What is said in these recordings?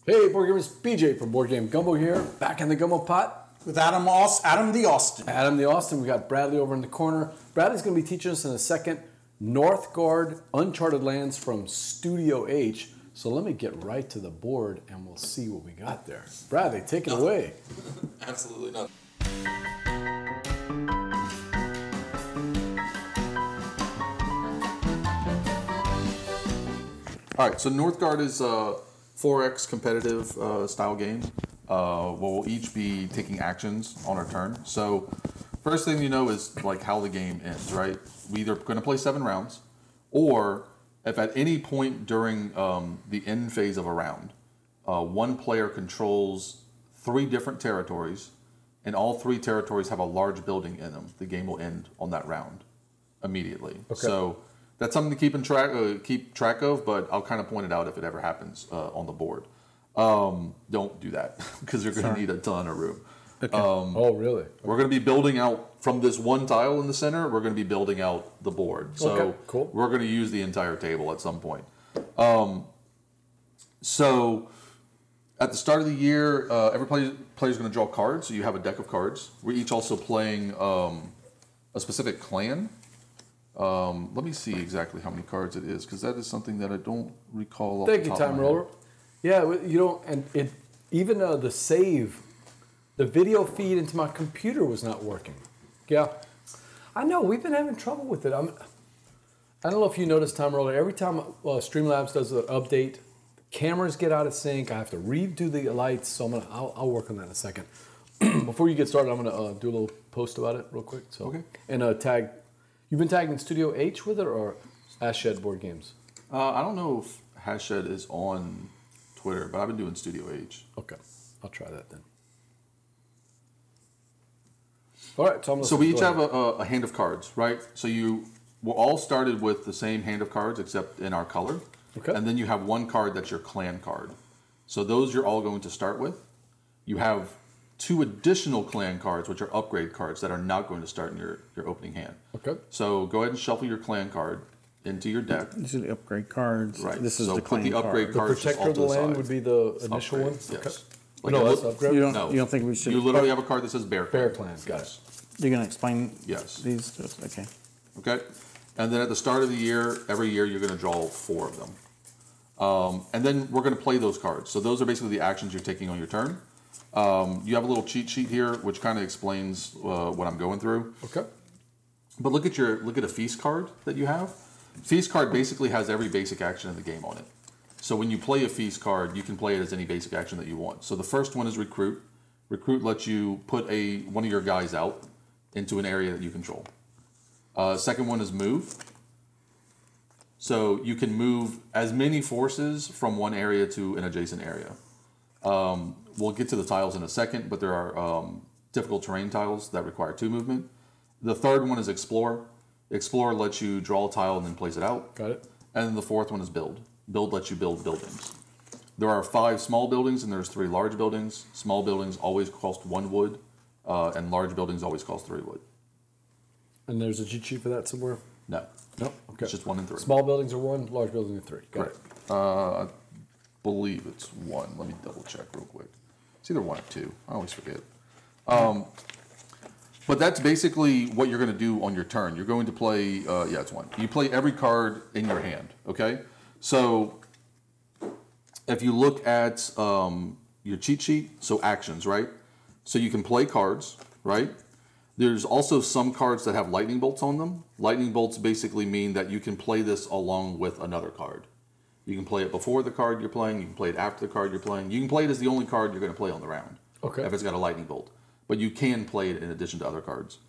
Hey, board gamers, BJ from Board Game Gumbo here, back in the Gumbo pot. With Adam the Austin. Adam the Austin, we got Bradley over in the corner. Bradley's going to be teaching us in a second Northgard Uncharted Lands from Studio H. So let me get right to the board and we'll see what we got there. Bradley, take it away. Absolutely not. All right, so Northgard is a 4X competitive style game. We'll each be taking actions on our turn. So first thing you know is like how the game ends, right? We either going to play 7 rounds, or if at any point during the end phase of a round, one player controls 3 different territories, and all 3 territories have a large building in them, the game will end on that round immediately. Okay. So that's something to keep track of, but I'll kind of point it out if it ever happens on the board. Don't do that because you're going to need a ton of room. Okay. Oh, really? Okay. We're going to be building out from this one tile in the center. We're going to be building out the board. So okay, cool. We're going to use the entire table at some point. So at the start of the year, every player is going to draw cards. So you have a deck of cards. We're each also playing a specific clan. Let me see exactly how many cards it is, because that is something that I don't recall. Thank you, Time Roller. Yeah, you know, and it even the save, the video feed into my computer was not working. Yeah, I know we've been having trouble with it. I don't know if you noticed, Time Roller. Every time Streamlabs does an update, the cameras get out of sync. I have to redo the lights, so I'll work on that in a second. Before you get started, I'm gonna do a little post about it real quick. So okay, and tag. You've been tagging Studio H with it or Shed Board Games? I don't know if Shed is on Twitter, but I've been doing Studio H. Okay, I'll try that then. All right, so we each have a hand of cards, right? So we're all started with the same hand of cards except in our color. Okay. And then you have one card that's your clan card. So those you're all going to start with. You have 2 additional clan cards, which are upgrade cards that are not going to start in your opening hand. Okay. So go ahead and shuffle your clan card into your deck. These are the upgrade cards. Right. This is so the clan put the upgrade card. cards. The Protector of the Land would be the initial upgrade, one? Yes. Okay. Like no, that's upgrade? You don't think we should... You literally have a card that says Bear Clan. Bear Clan, got it. You're going to explain these? Okay. Okay. And then at the start of the year, every year you're going to draw 4 of them. And then we're going to play those cards. So those are basically the actions you're taking on your turn. You have a little cheat sheet here, which kind of explains what I'm going through. Okay. But look at a feast card that you have. Feast card basically has every basic action in the game on it. So when you play a feast card, you can play it as any basic action that you want. So the first one is recruit. Recruit lets you put one of your guys out into an area that you control. Second one is move. So you can move as many forces from one area to an adjacent area. We'll get to the tiles in a second, but there are difficult terrain tiles that require 2 movement. The third one is explore. Explore lets you draw a tile and then place it out. Got it. And then the fourth one is build. Build lets you build buildings. There are 5 small buildings and there's 3 large buildings. Small buildings always cost 1 wood, and large buildings always cost 3 wood. And there's a cheat sheet for that somewhere? No. No? Okay. It's just 1 and 3. Small buildings are 1, large buildings are 3. Got it. I believe it's 1. Let me double check real quick. It's either 1 or 2. I always forget. But that's basically what you're going to do on your turn. You're going to play, it's 1. You play every card in your hand, okay? So if you look at your cheat sheet, so actions, right? So you can play cards, right? There's also some cards that have lightning bolts on them. Lightning bolts basically mean that you can play this along with another card. You can play it before the card you're playing. You can play it after the card you're playing. You can play it as the only card you're going to play on the round. Okay. If it's got a lightning bolt. But you can play it in addition to other cards.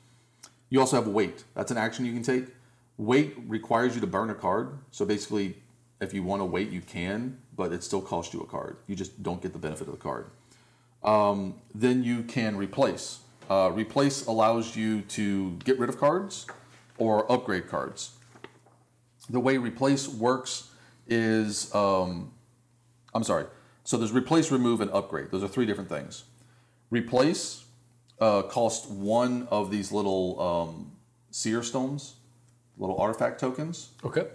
You also have wait. That's an action you can take. Wait requires you to burn a card. So basically, if you want to wait, you can, but it still costs you a card. You just don't get the benefit of the card. Then you can replace. Replace allows you to get rid of cards or upgrade cards. The way replace works is, So there's replace, remove, and upgrade. Those are 3 different things. Replace costs 1 of these little seer stones, little artifact tokens. Okay.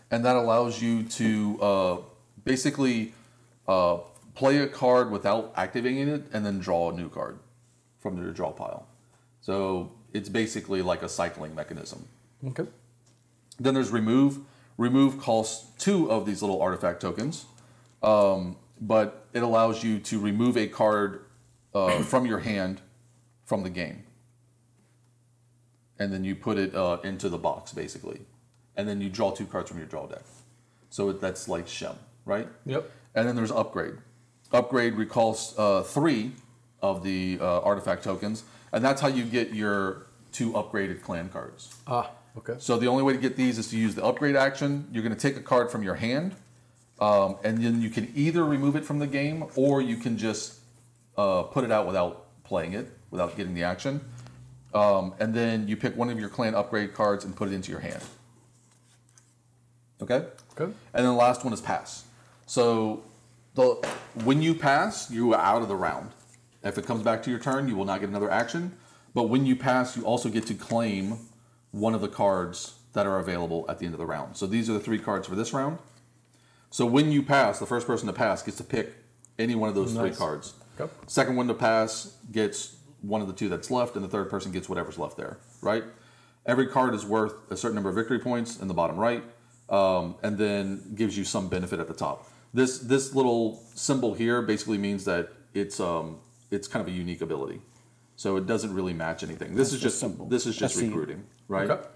And that allows you to basically play a card without activating it, and then draw a new card from your draw pile. So it's basically like a cycling mechanism. Okay. Then there's remove. Remove costs 2 of these little artifact tokens, but it allows you to remove a card from your hand from the game. And then you put it into the box, basically. And then you draw 2 cards from your draw deck. So that's like Shem, right? Yep. And then there's upgrade. Upgrade recalls 3 of the artifact tokens, and that's how you get your 2 upgraded clan cards. Ah, okay. So the only way to get these is to use the upgrade action. You're going to take a card from your hand, and then you can either remove it from the game, or you can just put it out without playing it, without getting the action. And then you pick one of your clan upgrade cards and put it into your hand. Okay? Okay. And then the last one is pass. So when you pass, you are out of the round. If it comes back to your turn, you will not get another action. But when you pass, you also get to claim one of the cards that are available at the end of the round. So these are the 3 cards for this round. So when you pass, the first person to pass gets to pick any one of those 3 cards. Okay. Second one to pass gets one of the 2 that's left, and the third person gets whatever's left there, right? Every card is worth a certain number of victory points in the bottom right, and then gives you some benefit at the top. This little symbol here basically means that it's kind of a unique ability, so it doesn't really match anything. This is just recruiting, right? Okay.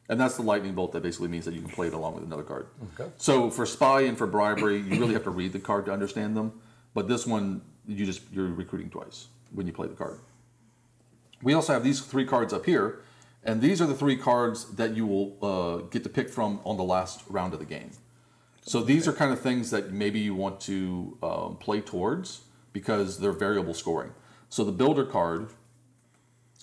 And that's the lightning bolt that basically means that you can play it along with another card. Okay. So for spy and for bribery, you really have to read the card to understand them. But this one, you're recruiting twice when you play the card. We also have these 3 cards up here, and these are the 3 cards that you will get to pick from on the last round of the game. So these are kind of things that maybe you want to play towards because they're variable scoring. So the builder card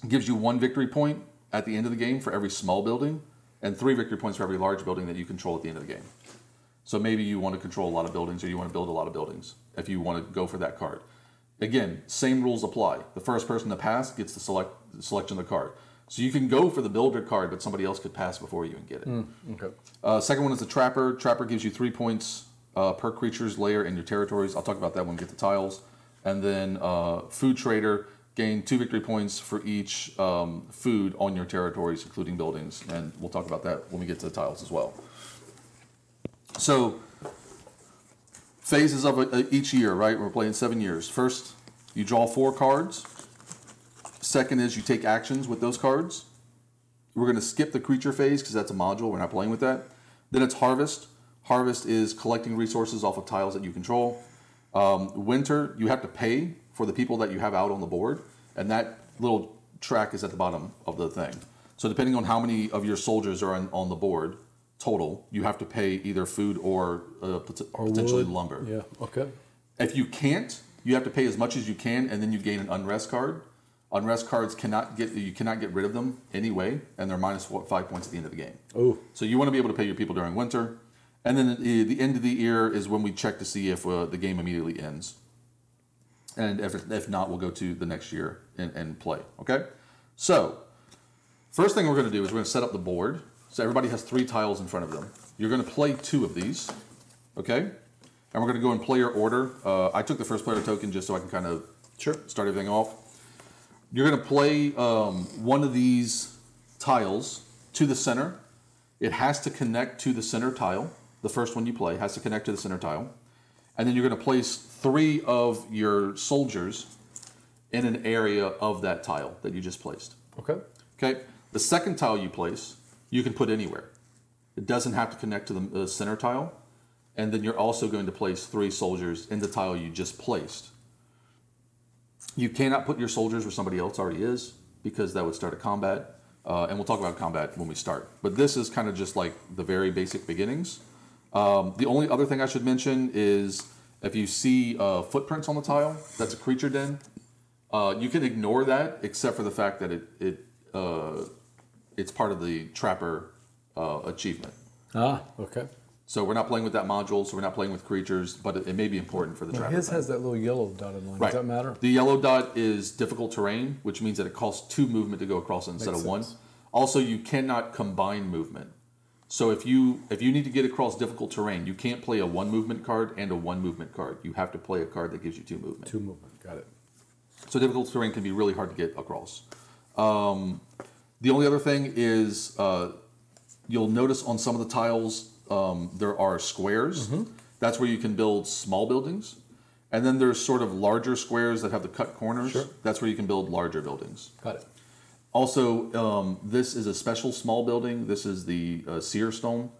gives you 1 victory point at the end of the game for every small building, and 3 victory points for every large building that you control at the end of the game. So maybe you want to control a lot of buildings, or you want to build a lot of buildings if you want to go for that card. Again, same rules apply. The first person to pass gets the selection of the card. So you can go for the builder card, but somebody else could pass before you and get it. Okay. Second one is the trapper. Trapper gives you 3 points per creature's lair in your territories. I'll talk about that when we get the tiles. And then food trader, gain 2 victory points for each food on your territories, including buildings. And we'll talk about that when we get to the tiles as well. So phases of each year, right? We're playing 7 years. First, you draw 4 cards. Second is you take actions with those cards. We're going to skip the creature phase because that's a module. We're not playing with that. Then it's harvest. Harvest is collecting resources off of tiles that you control. Winter, you have to pay for the people that you have out on the board, and that little track is at the bottom of the thing. So depending on how many of your soldiers are on the board total, you have to pay either food or potentially wood. lumber. Yeah. Okay. If you can't, you have to pay as much as you can, and then you gain an unrest card. Unrest cards you cannot get rid of them anyway, and they're minus 5 points at the end of the game. Oh. So you want to be able to pay your people during winter. And then the end of the year is when we check to see if the game immediately ends. And if not, we'll go to the next year and play. Okay? So, first thing we're going to do is we're going to set up the board. So everybody has 3 tiles in front of them. You're going to play 2 of these. Okay? And we're going to go in player order. I took the first player token just so I can kind of start everything off. You're going to play one of these tiles to the center. It has to connect to the center tile. The first one you play has to connect to the center tile. And then you're going to place 3 of your soldiers in an area of that tile that you just placed. Okay. Okay. The second tile you place, you can put anywhere. It doesn't have to connect to the center tile. And then you're also going to place 3 soldiers in the tile you just placed. You cannot put your soldiers where somebody else already is, because that would start a combat. And we'll talk about combat when we start. But this is kind of just like the very basic beginnings. The only other thing I should mention is if you see footprints on the tile, that's a creature den. You can ignore that, except for the fact that it's part of the trapper achievement. Ah, okay. So we're not playing with that module, so we're not playing with creatures, but it may be important for the trapper. His has that little yellow dotted line. Right. Does that matter? The yellow dot is difficult terrain, which means that it costs 2 movement to go across it instead of 1. Also, you cannot combine movement. So if you need to get across difficult terrain, you can't play a 1 movement card and a 1 movement card. You have to play a card that gives you 2 movement. 2 movement. Got it. So difficult terrain can be really hard to get across. The only other thing is you'll notice on some of the tiles there are squares. That's where you can build small buildings. And then there's sort of larger squares that have the cut corners. Sure. That's where you can build larger buildings. Got it. Also, this is a special small building. This is the seer stone.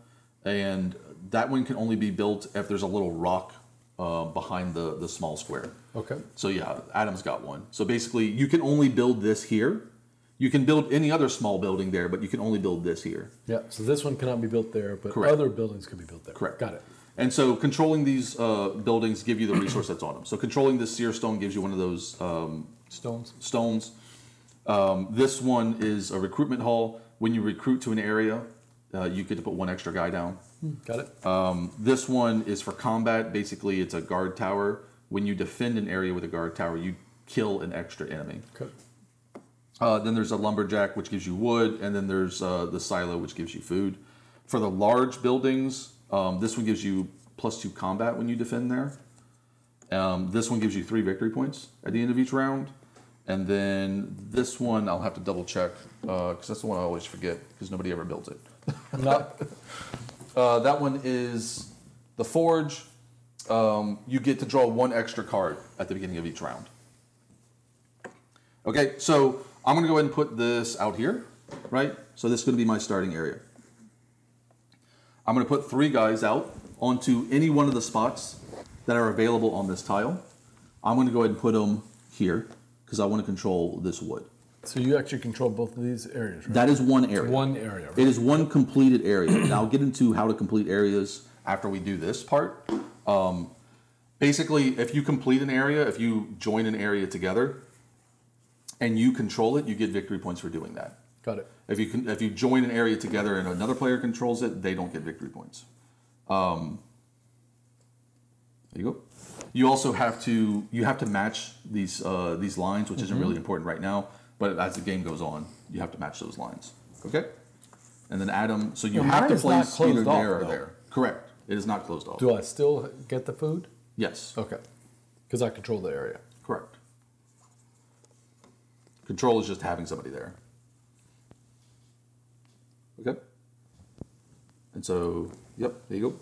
And that one can only be built if there's a little rock behind the small square. Okay. So yeah, Adam's got one. So basically, you can only build this here. You can build any other small building there, but you can only build this here. Yeah. So this one cannot be built there, but Correct. other buildings can be built there. Correct. Got it. And so controlling these buildings give you the resource that's on them. So controlling this seer stone gives you one of those Stones. This one is a recruitment hall. When you recruit to an area, you get to put 1 extra guy down. Got it. This one is for combat. Basically, it's a guard tower. When you defend an area with a guard tower, you kill an extra enemy. Okay. Then there's a lumberjack, which gives you wood, and then there's the silo, which gives you food. For the large buildings, this one gives you +2 combat when you defend there. This one gives you 3 victory points at the end of each round. And then this one, I'll have to double check, because that's the one I always forget, because nobody ever builds it. That one is the forge. You get to draw 1 extra card at the beginning of each round. Okay, so I'm going to go ahead and put this out here, right? So this is going to be my starting area. I'm going to put 3 guys out onto any one of the spots that are available on this tile. I'm going to go ahead and put them here because I want to control this wood. So you actually control both of these areas, right? That is one area. It's one area, right? It is one completed area. Now I'll get into how to complete areas after we do this part. Basically, if you complete an area, if you join an area together and you control it, you get victory points for doing that. Got it. If you join an area together and another player controls it, they don't get victory points. There you go. You also have to match these lines, which isn't really important right now. But as the game goes on, you have to match those lines. Okay. And then Adam, so you have to place either there or there. Correct. It is not closed off. Do I still get the food? Yes. Okay. Because I control the area. Correct. Control is just having somebody there. Okay. And so, yep, there you go.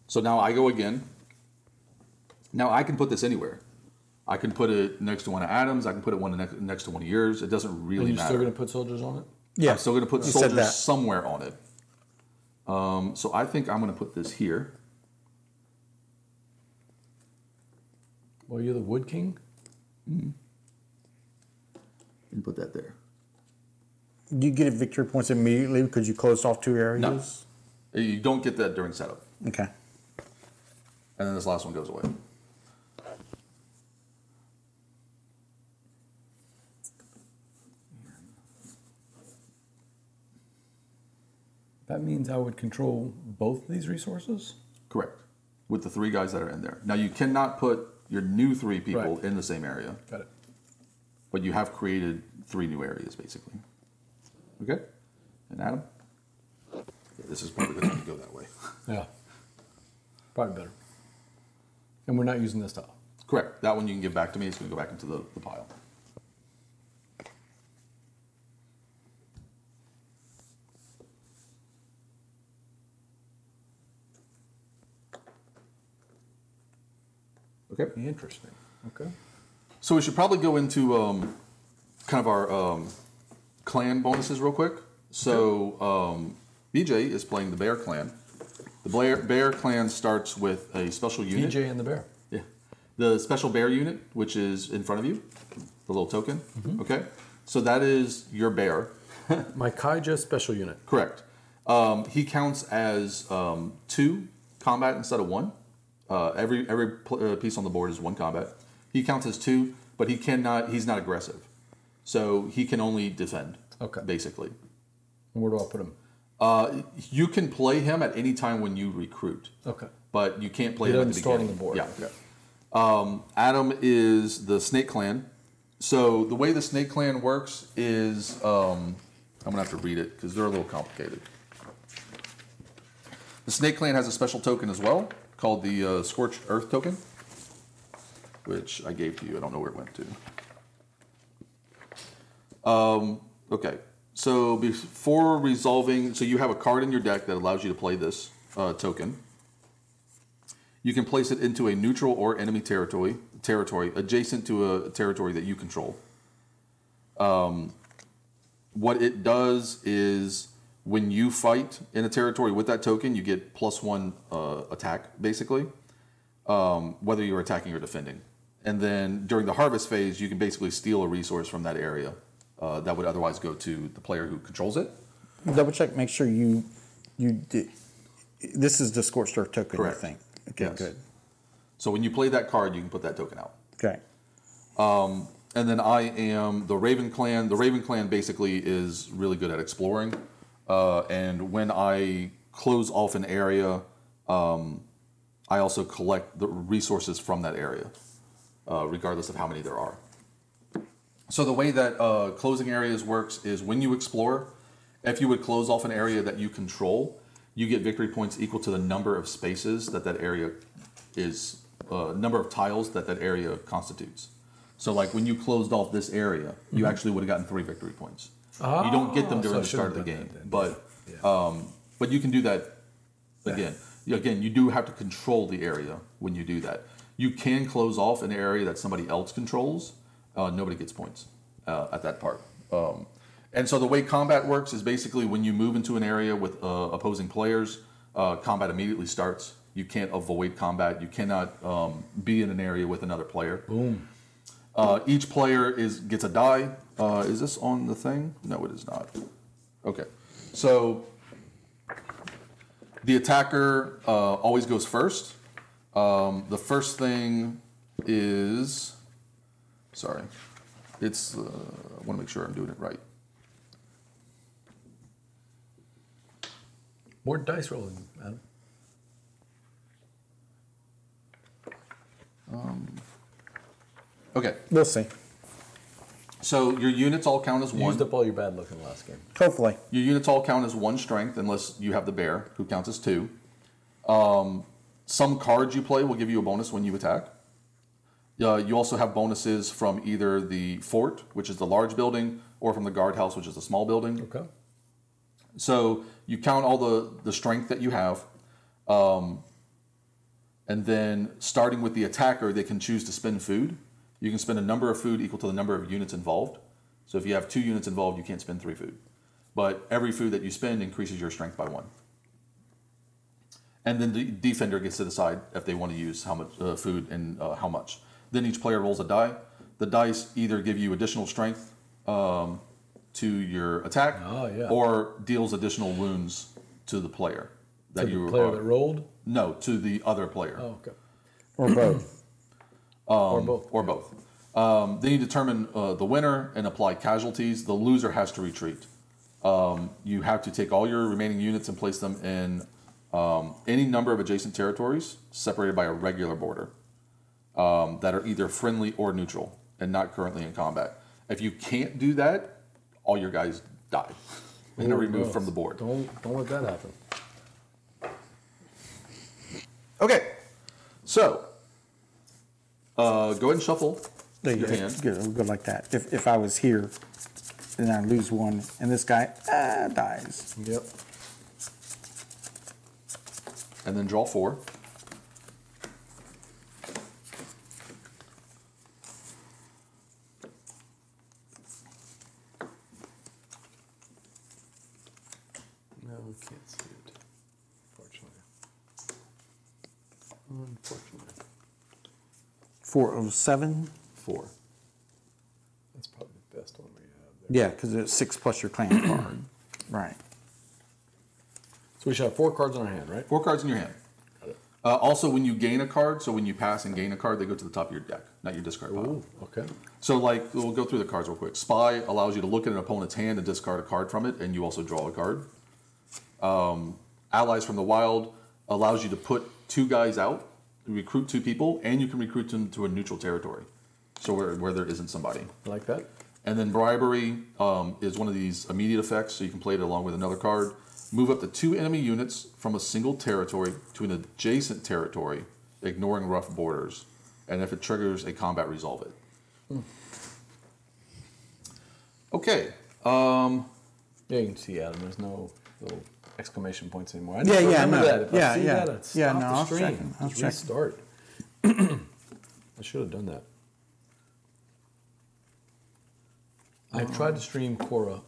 So now I go again. Now I can put this anywhere. I can put it next to one of Adam's. I can put it next to one of yours. It doesn't really Are you matter. still going to put soldiers on it? Yeah. I'm still going to put You said soldiers that. somewhere on it. So I think I'm going to put this here. Well, you're the Wood King? And put that there. Do you get victory points immediately because you closed off 2 areas? No. You don't get that during setup. Okay. And then this last one goes away. That means I would control both these resources? Correct. With the 3 guys that are in there. Now you cannot put your new 3 people Right. in the same area. Got it. But you have created 3 new areas, basically. Okay? And Adam? Yeah, this is probably going to go that way. Yeah. Probably better. And we're not using this tile. Correct. That one you can give back to me. It's going to go back into the pile. Okay. Interesting. Okay. So we should probably go into kind of our clan bonuses real quick. So BJ is playing the Bear Clan. The Bear Clan starts with a special unit. BJ and the bear. Yeah. The special bear unit, which is in front of you, the little token. Okay. So that is your bear. My Kaija special unit. Correct. He counts as 2 combat instead of 1. Every piece on the board is 1 combat. He counts as 2, but he's not aggressive. So he can only defend. Okay. Basically. And where do I put him? You can play him at any time when you recruit. Okay. But you can't play He him at the doesn't start on beginning. the board. Yeah. Okay. Adam is the Snake Clan. So the way the Snake Clan works is, I'm gonna have to read it because they're a little complicated. The Snake Clan has a special token as well called the Scorched Earth token, which I gave to you. I don't know where it went to. Okay, so before resolving, so you have a card in your deck that allows you to play this token. You can place it into a neutral or enemy territory adjacent to a territory that you control. What it does is when you fight in a territory with that token, you get +1 attack, basically, whether you're attacking or defending. And then during the harvest phase, you can basically steal a resource from that area that would otherwise go to the player who controls it. Double check, make sure you did. This is the Scorched Earth token, Correct. I think. Okay, Yes. good. So when you play that card, you can put that token out. Okay. And then I am the Raven Clan. The Raven Clan basically is really good at exploring. And when I close off an area, I also collect the resources from that area, regardless of how many there are. So the way that closing areas works is when you explore, if you would close off an area that you control, you get victory points equal to the number of spaces that area is, number of tiles that area constitutes. So like when you closed off this area, you actually would have gotten 3 victory points. You don't get them during the start of the game, but you can do that again. Again, you do have to control the area when you do that. You can close off an area that somebody else controls. Nobody gets points at that part. And so the way combat works is basically when you move into an area with opposing players, combat immediately starts. You can't avoid combat. You cannot be in an area with another player. Boom. Each player gets a die. Is this on the thing? No, it is not. Okay. So the attacker always goes first. The first thing is... Sorry. It's... I want to make sure I'm doing it right. More dice rolling, Adam. Okay. We'll see. So your units all count as You 1. used up all your bad luck in the last game. Hopefully. Your units all count as 1 strength, unless you have the bear, who counts as 2. Some cards you play will give you a bonus when you attack. You also have bonuses from either the fort, which is the large building, or from the guardhouse, which is the small building. Okay. So you count all the strength that you have. And then starting with the attacker, they can choose to spend food. You can spend a number of food equal to the number of units involved. So if you have 2 units involved, you can't spend 3 food. But every food that you spend increases your strength by 1. And then the defender gets to decide if they want to use how much food and how much. Then each player rolls a die. The dice either give you additional strength to your attack, or deals additional wounds to the player. To the player that rolled? No, to the other player. Oh, okay. Or both. Or both. Or both. Then you determine the winner and apply casualties. The loser has to retreat. You have to take all your remaining units and place them in any number of adjacent territories separated by a regular border that are either friendly or neutral and not currently in combat. If you can't do that, all your guys die and are removed from the board. Don't let that happen. Okay, so go ahead and shuffle There you your go. hand. Good. We'll go like that. If I was here, then I lose 1, and this guy dies. Yep. And then draw 4. No, we can't see it. Unfortunately. 4 of 7. 4. That's probably the best one we have there. Yeah, because it's 6 plus your clan card. Right. So we should have 4 cards in our hand, right? 4 cards in your hand. Got it. Also, when you gain a card, so when you pass and gain a card, they go to the top of your deck, not your discard pile. Ooh, okay. So, like, we'll go through the cards real quick. Spy allows you to look at an opponent's hand and discard a card from it, and you also draw a card. Allies from the Wild allows you to put 2 guys out, recruit 2 people, and you can recruit them to a neutral territory, so where there isn't somebody. I like that. And then Bribery is one of these immediate effects, so you can play it along with another card. Move up to 2 enemy units from a single territory to an adjacent territory, ignoring rough borders. And if it triggers a combat, resolve it. Okay. Yeah, you can see Adam. There's no little exclamation points anymore. I Yeah, yeah, remember no. that. If Yeah, I see yeah. that, I'd stop Yeah, no, the I was stream. checking. I was Just checking. restart. I should have done that. I tried to stream Korra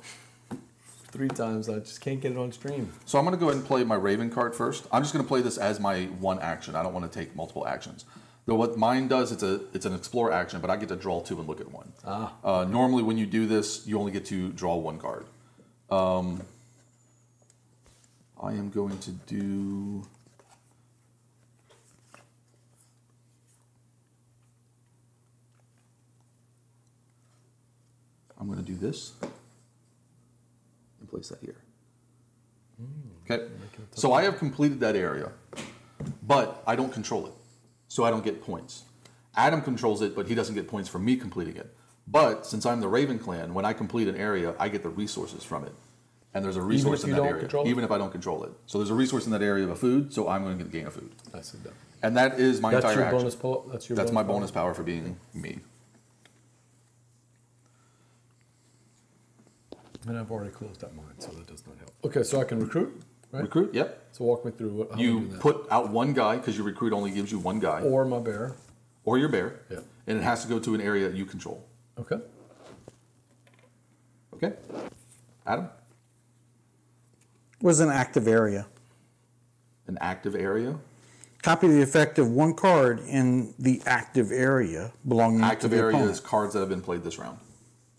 3 times. I just can't get it on stream. So I'm going to go ahead and play my Raven card first. I'm just going to play this as my one action. I don't want to take multiple actions. Though what mine does, it's an explore action, but I get to draw 2 and look at 1. Normally when you do this, you only get to draw 1 card. I am going to do... I'm going to do this and place that here. Okay, so I have completed that area, but I don't control it, so I don't get points. Adam controls it, but he doesn't get points for me completing it. But since I'm the Raven clan, when I complete an area, I get the resources from it. And there's a resource in that area, even if I don't control it. So there's a resource in that area of a food, so I'm going to gain a food. I see that. And that is my That's entire your action. bonus That's my bonus power for being me. And I've already closed out mine, so that does not help. Okay, so I can recruit, right? Recruit, yep. So walk me through how You I do that. put out 1 guy, because your recruit only gives you 1 guy. Or my bear. Or your bear. Yeah. And it has to go to an area that you control. Okay. Okay? Adam? Was an active area. An active area? Copy the effect of 1 card in the active area belonging Active to the area opponent. is cards that have been played this round.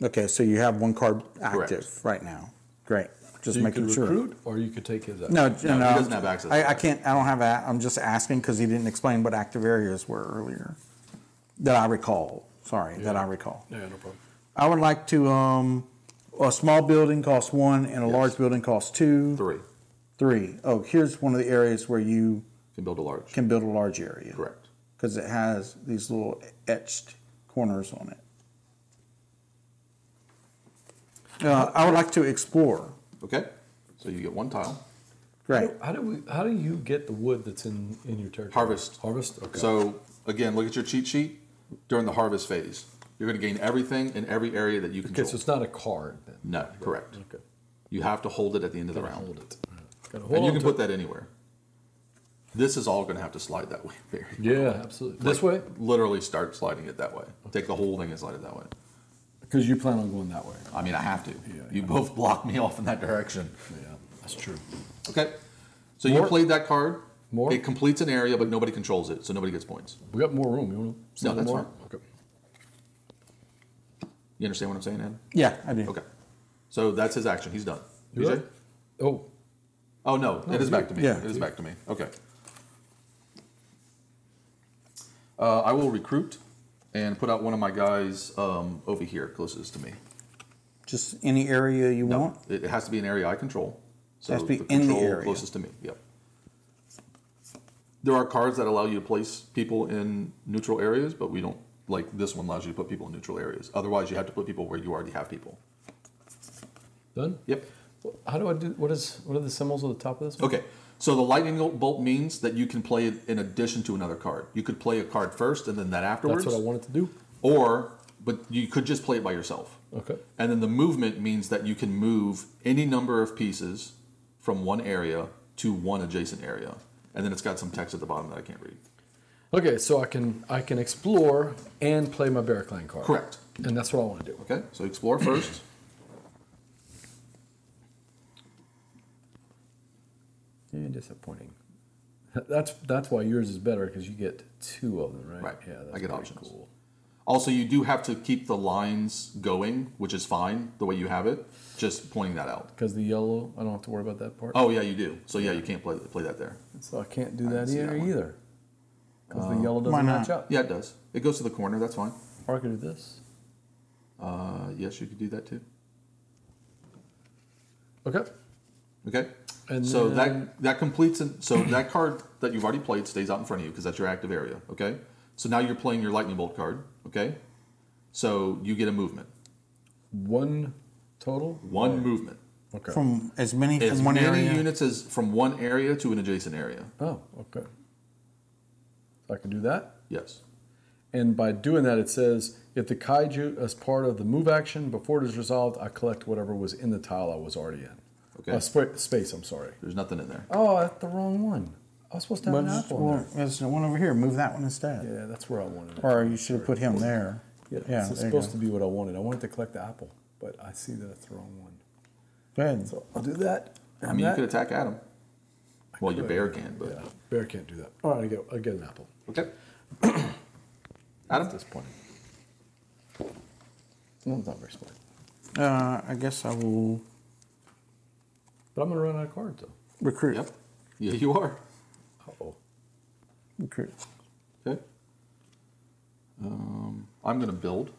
Okay, so you have 1 card active Correct. right now. Great. Just So you making could sure. recruit, or you could take his action. No, No, he doesn't have access to I that. can't. I don't have that. I'm just asking because he didn't explain what active areas were earlier. That I recall. Sorry, that I recall. Yeah, no problem. I would like to. A small building costs 1, and a large building costs 2. 3. 3. Oh, here's one of the areas where you Can build a large. can build a large area. Correct. Because it has these little etched corners on it. I would like to explore. Okay? So you get 1 tile. Great. How do you get the wood that's in your territory? Harvest. Harvest? Okay. So, again, look at your cheat sheet. During the harvest phase, you're going to gain everything in every area that you control. Okay, so it's not a card then. No, correct. Okay. You have to hold it at the end of the Gotta round. hold it. Gotta And hold you on can to put it. that anywhere. This is all going to have to slide that way. Very Yeah, absolutely. This way? Literally start sliding it that way. Take the whole thing and slide it that way. Because you plan on going that way. I mean, I have to. Yeah, You both block me off in that direction. Yeah, that's true. Okay. So More? you played that card. More? It completes an area, but nobody controls it, so nobody gets points. We got more room. You want to No, that's more? fine. Okay. You understand what I'm saying, Ed? Yeah, I do. Okay. So that's his action. He's done. You BJ? right? Oh, Oh, no. It is back to me. Yeah. It is back to me. Okay. I will recruit and put out 1 of my guys over here, closest to me. Just any area you want. It has to be an area I control. So Has to be in the control area. closest to me. Yep. There are cards that allow you to place people in neutral areas, but we don't. Like this one allows you to put people in neutral areas. Otherwise, you have to put people where you already have people. done? Yep. How do I do, what are the symbols at the top of this one? Okay. So the lightning bolt means that you can play it in addition to another card. You could play a card first and then that afterwards. That's what I wanted to do. But you could just play it by yourself. Okay. And then the movement means that you can move any number of pieces from one area to one adjacent area. And then it's got some text at the bottom that I can't read. Okay, so I can explore and play my Bear Clan card. Correct. And that's what I want to do. Okay, so explore first. Yeah, disappointing. That's why yours is better, because you get 2 of them, right? Right. Yeah, that's I get pretty options. cool. Also, you do have to keep the lines going, which is fine the way you have it. Just pointing that out. Because the yellow, I don't have to worry about that part. Oh yeah, you do. So yeah, you can't play that there. So I can't do I that didn't see here that one. either. Because the yellow why doesn't not? match up. Yeah, it does. It goes to the corner. That's fine. Or I could do this. Yes, you could do that too. Okay. Okay. And so then- that completes it. So that card that you've already played stays out in front of you because that's your active area. Okay. So now you're playing your lightning bolt card. Okay. So you get a movement. 1 total? One movement. Okay. From as many As from one many area. units as from one area to an adjacent area. Oh, okay. So I can do that. Yes. And by doing that, it says, if the kaiju, as part of the move action, before it is resolved, I collect whatever was in the tile I was already in. Okay. Space, I'm sorry. There's nothing in there. Oh, that's the wrong one. I was supposed to have an apple in there. There's one over here. Move that one instead. Yeah, that's where I wanted it. Or you should have put him there. Yeah, Yeah, it's there you supposed go. to be what I wanted. I wanted to collect the apple, but I see that it's the wrong one. Go ahead. So I'll do that. I mean, you could attack Adam. Well, your bear can, but Yeah, bear can't do that. All right, I get an apple. okay. That's Adam, disappointing. No, it's not very smart. I guess I will But I'm going to run out of cards, though. recruit. yep. Yeah, you are. Uh-oh. Recruit. Okay. I'm gonna build.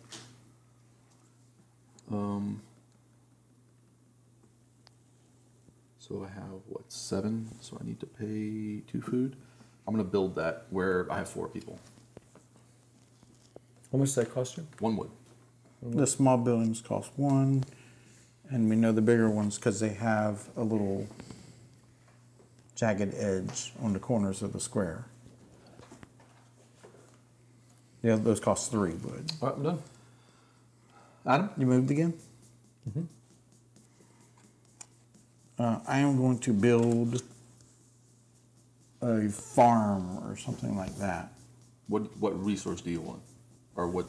So I have what, 7? So I need to pay 2 food. I'm gonna build that where I have 4 people. How much does that cost you? 1 wood. The small buildings cost 1, and we know the bigger ones because they have a little jagged edge on the corners of the square. Yeah, those cost 3 wood. All right, I'm done. Adam? You moved again? Mm-hmm. I am going to build a farm or something like that. What resource do you want? Or what?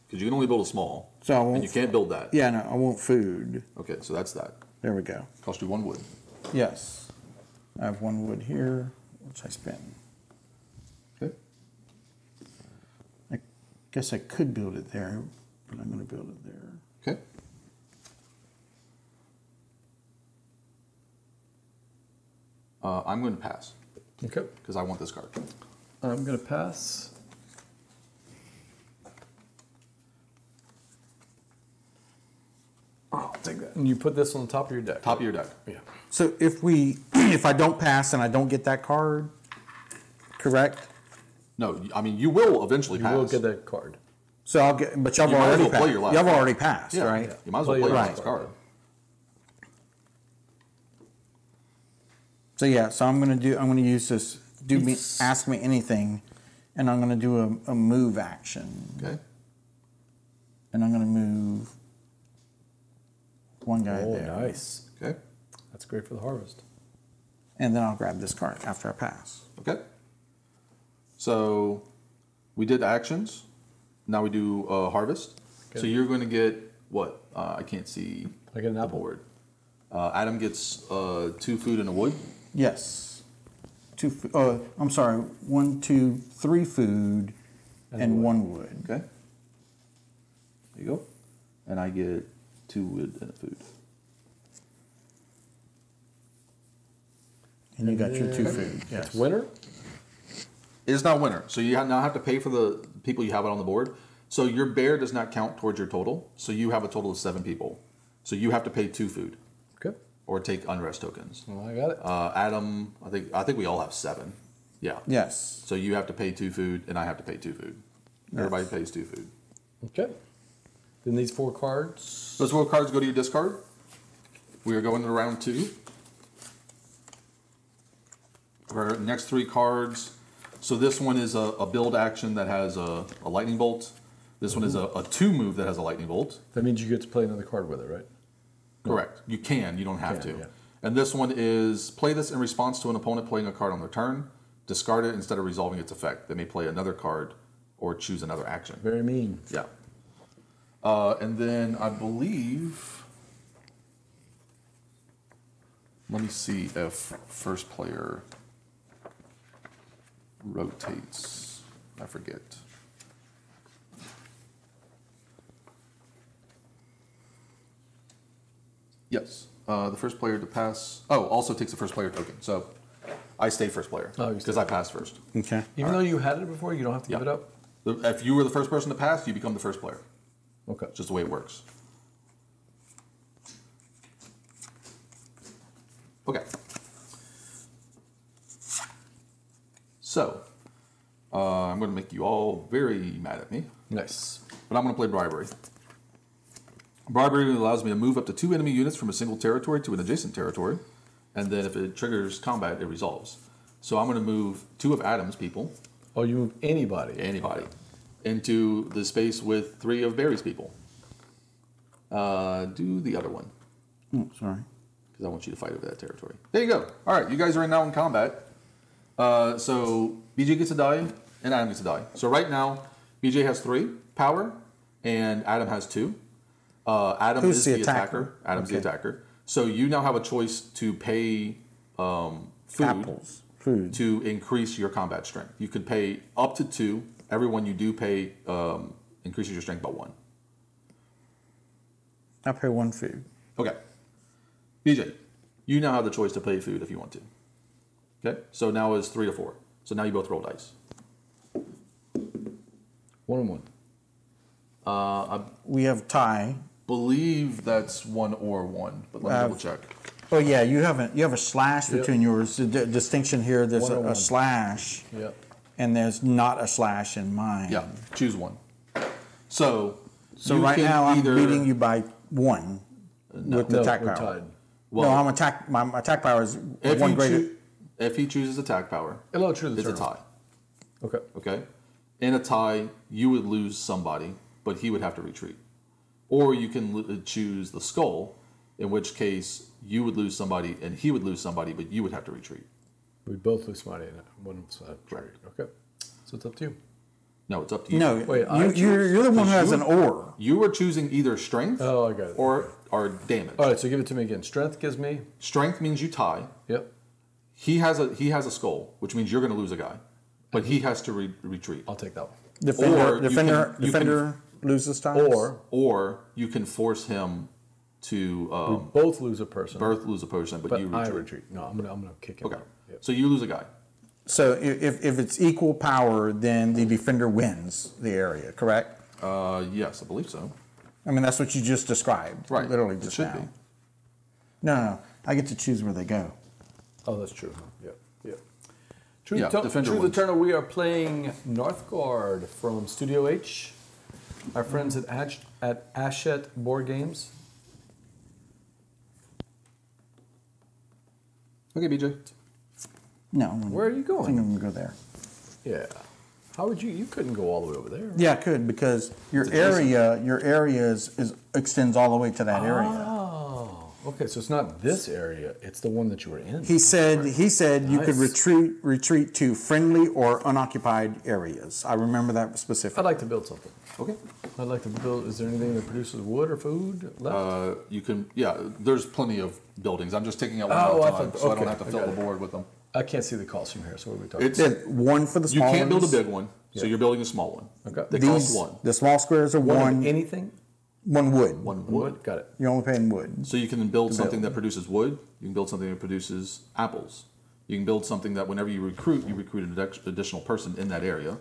Because you can only build a small. So I won't and you can't build that. Yeah, no, I want food. Okay, so that's that. There we go. Cost you 1 wood. Yes. I have 1 wood here, which I spent. Okay. I guess I could build it there, but I'm going to build it there. Okay. I'm going to pass Okay. because I want this card. I'm going to pass. I'll take that. And you put this on the top of your deck. Top of your deck. Yeah. So if I don't pass and I don't get that card, correct? No, I mean you will eventually You pass. will get that card. So I'll get, but y'all You might as already well play passed. your last Y'all card. already passed, Yeah, right? yeah. You might as well Play play your your last last card. card. So yeah, so I'm gonna use this. Ask me anything, and I'm gonna do a move action, Okay. and I'm gonna move one guy Oh, there, nice. Okay. That's great for the harvest. and then I'll grab this card after I pass. Okay. So we did actions. Now we do harvest. Okay. So you're going to get what? I can't see I get an the apple. board. Adam gets 2 food and a wood. Yes. I'm sorry. 1, 2, 3 food, and 1 wood. Okay. There you go. And I get 2 wood and a food. And you got your 2 food. Yes. It's winter? It is not winter. So you now have to pay for the people you have it on the board. So your bear does not count towards your total. So you have a total of 7 people. So you have to pay 2 food Okay. or take unrest tokens. Well, I got it. Adam, I think we all have 7. Yeah. Yes. So you have to pay 2 food, and I have to pay 2 food. Everybody pays 2 food. Okay. Then these 4 cards. Those 4 cards go to your discard. We are going to round 2. Our next 3 cards. So this one is a build action that has a lightning bolt. This one is a 2 move that has a lightning bolt. That means you get to play another card with it, right? Correct. You can. You don't have Can, to. yeah. And this one is play this in response to an opponent playing a card on their turn. Discard it instead of resolving its effect. They may play another card or choose another action. Very mean. Yeah. And then I believe, let me see if first player rotates. I forget. Yes. The first player to pass. Oh, also takes the first player token. So I stay first player Oh, you because stay. I passed first. Okay. Even though you had it before, you don't have to give it up? If you were the first person to pass, you become the first player. Okay. It's just the way it works. Okay. So, I'm going to make you all very mad at me, Nice. but I'm going to play bribery. Barbarian allows me to move up to 2 enemy units from a single territory to an adjacent territory. And then if it triggers combat, it resolves. So I'm going to move 2 of Adam's people. Oh, you move anybody. Into the space with 3 of Barry's people. Do the other one. Oh, sorry. Because I want you to fight over that territory. There you go. All right, you guys are now in combat. So BJ gets a die, and Adam gets a die. So right now, BJ has 3 power, and Adam has 2. Adam is the attacker. Adam's the attacker. So you now have a choice to pay food to increase your combat strength. You could pay up to 2. Everyone you do pay increases your strength by 1. I pay 1 food. Okay. BJ, you now have the choice to pay food if you want to. Okay? So now it's 3 to 4. So now you both roll dice. 1 and 1. I We have tie. believe that's 1 or 1, but let me double check. Oh yeah, you have a slash between yours. The distinction here. There's a slash. Yep. And there's not a slash in mine. Yeah, choose 1. So right now I'm beating you by 1 with the attack we're power. tied. Well, no, my attack power is 1 greater. If he chooses attack power, True the it's a turn. tie. Okay. Okay? In a tie, you would lose somebody, but he would have to retreat. Or you can choose the skull, in which case you would lose somebody and he would lose somebody, but you would have to retreat. We both lose somebody in one side. Correct. Okay. So it's up to you. No, it's up to you. No, Wait, you're the one who has an or. You are choosing either strength Oh, I got it. or damage. All right, so give it to me again. Strength gives me. Strength means you tie. Yep. He has a skull, which means you're going to lose a guy, but he has to retreat. I'll take that one. Defender loses time. Or you can force him to We both lose a person. lose a person, but you retreat. I retreat. No, I'm gonna kick him Okay, out. Yep. so you lose a guy. So if it's equal power, then the defender wins the area, correct? Yes, I believe so. I mean, that's what you just described. Right. Literally It just should now. be. No. I get to choose where they go. Oh, that's true. Yep. Yep. Yeah, defender True the wins. Turner, we are playing Northgard from Studio H. Our friends at Ashet Board Games. Okay, BJ. No. Where are you going? I think I'm going to go there. Yeah. How would you? You couldn't go all the way over there. Yeah, I could, because your area extends all the way to that area. Oh, okay. So it's not this area; it's the one that you were in. He said you could Nice. retreat to friendly or unoccupied areas. I remember that specifically. I'd like to build something. Okay. I'd like to build. Is there anything that produces wood or food left? You can. Yeah, there's plenty of buildings. I'm just taking out one Oh, at I a time, thought- so I okay, don't have to I fill got the it. board with them. I can't see the cost from here. So what are we talking? It's Then one for the you small can't build a ones. big one, so you're building a small one. Okay. They These, cost 1. the small squares are One of one anything? wood. One wood. Wood. Got it. You're only paying wood. So you can build something that produces wood. You can build something that produces apples. You can build something that whenever you recruit an additional person in that area.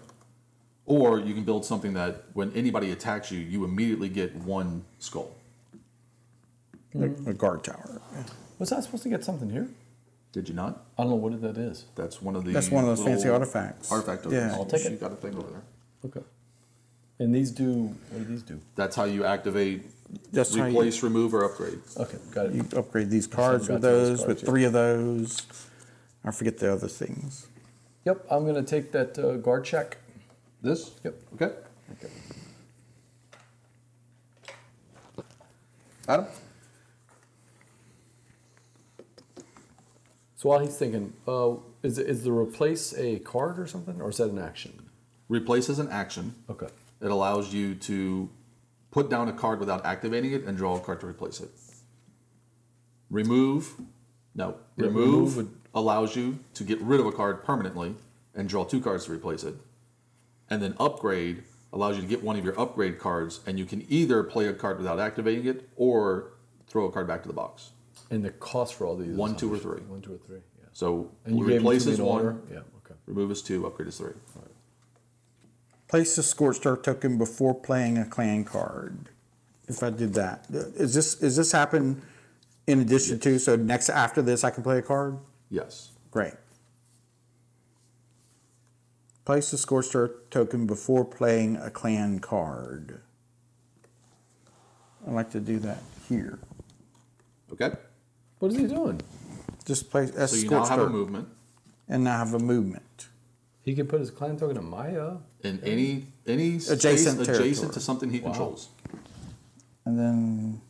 Or you can build something that when anybody attacks you, you immediately get 1 skull. Like a guard tower. Was I supposed to get something here? Did you not? I don't know what that is. That's one of the. That's one of those fancy little artifacts. Artifact tokens. Yeah. I'll take it. You got a thing over there. Okay. And these do. What do these do? That's how you activate, That's how replace, remove, or upgrade. Okay, got it. you upgrade these cards got with those those, cards, with yeah. 3 of those. I forget the other things. Yep, I'm gonna take that guard check. This? Yep. Okay. Adam? So while he's thinking, is the replace a card or something, or is that an action? Replace is an action. Okay. It allows you to put down a card without activating it and draw a card to replace it. Remove. No. Yeah, remove remove allows you to get rid of a card permanently and draw 2 cards to replace it. And then upgrade allows you to get one of your upgrade cards, and you can either play a card without activating it or throw a card back to the box. And the cost for all these? is 1, how 2, or much? 3. 1, 2, or 3. Yeah. So And you gave them replace to me is in 1, order? Yeah. Okay. remove is 2, upgrade is 3. Place a Scorched Earth token before playing a clan card. If I did that, is this happen in addition to? So next after this, I can play a card. Yes. Great. Place a Scorched Earth token before playing a clan card. I like to do that here. Okay. What is he doing? Just place as So you scorch now have a bird. movement. And now have a movement. He can put his clan token in my In any Adjacent space territory. adjacent to something he controls. And then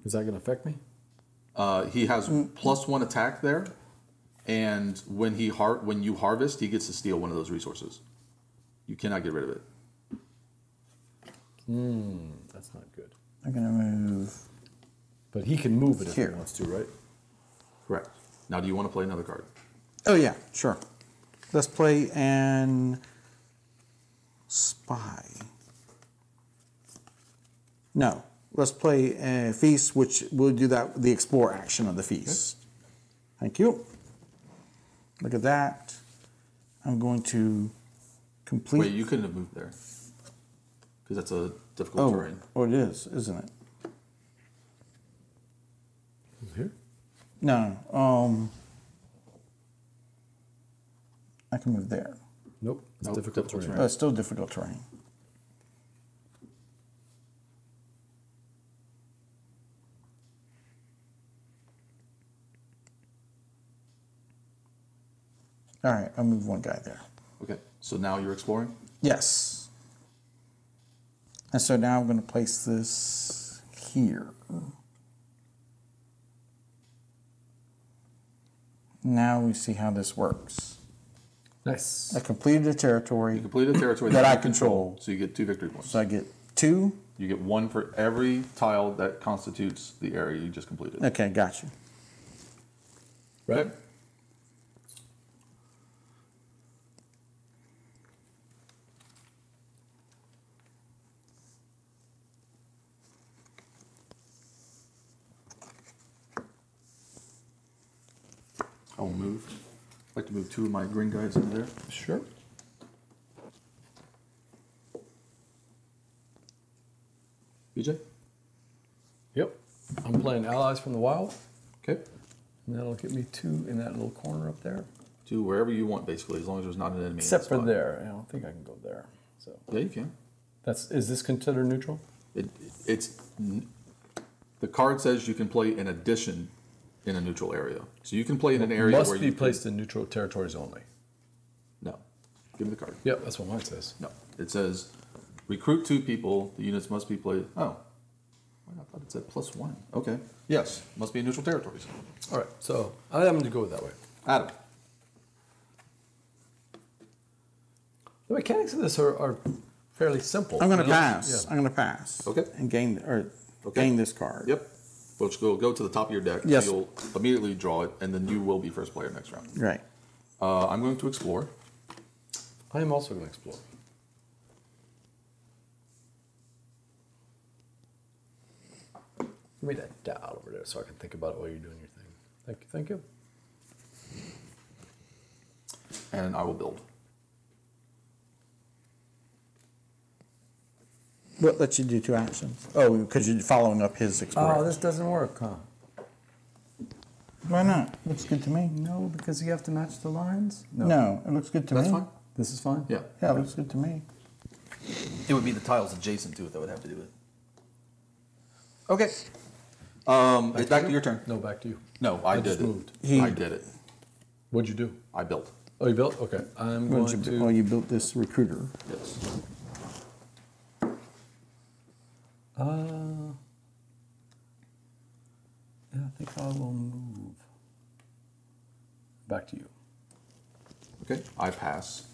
Is that going to affect me? He has +1 attack there, and when you harvest, he gets to steal one of those resources. You cannot get rid of it. That's not good. I'm gonna move. But he can move it if Here. he wants to, right? Correct. Now, do you want to play another card? Oh yeah, sure. Let's play an spy. No, let's play a feast, which we'll do that the explore action of the feast. Okay. Thank you. Look at that. I'm going to complete. Wait, you couldn't have moved there because that's a difficult terrain. Oh, it is, isn't it? Here? No. I can move there. Nope. It's Nope, difficult difficult terrain. terrain. It's still difficult terrain. All right, I'll move one guy there. Okay, so now you're exploring? Yes. And so now I'm going to place this here. Now we see how this works. Nice. I completed a territory. You completed a territory That I you control. so you get 2 victory points. So I get 2. You get 1 for every tile that constitutes the area you just completed. Okay, got you. Right? I'll move. I'd like to move 2 of my green guys into there. Sure. BJ? Yep. I'm playing Allies from the Wild, Okay. and that'll get me 2 in that little corner up there. 2 wherever you want, basically, as long as there's not an enemy. Except in for that spot. there. I don't think I can go there. So Yeah, you can. is this considered neutral? The card says you can play in addition in a neutral area. So you can play in an area Must where be you placed in neutral territories only. No. Give me the card. Yep, that's what mine says. No. It says recruit 2 people. The units must be played. Oh. I thought it said +1. Okay. Yes. Must be in neutral territories. All right, so I'm going to go that way. Adam. The mechanics of this are fairly simple. I'm going to You know? pass. Yeah. I'm going to pass. Okay. And gain gain this card. Yep. Which will go to the top of your deck. Yes. So you'll immediately draw it, and then you will be first player next round. Right. I'm going to explore. I am also going to explore. Give me that dial over there so I can think about it while you're doing your thing. Thank you. Thank you. And I will build. What lets you do 2 actions? Oh, because you're following up his exploration. Oh, this doesn't work, huh? Why not? Looks good to me. No, because you have to match the lines? No, it looks good to That's me. fine. This is fine? Yeah. Yeah, it looks good to me. It would be the tiles adjacent to it that would have to do it. Okay. It's back to your turn. No, back to you. No, I just did it. moved. I did it. What'd you do? I built. Oh, you built? Okay. I'm going to... Oh, you built this recruiter. Yes. Yeah, I think I will move. Back to you. Okay. I pass.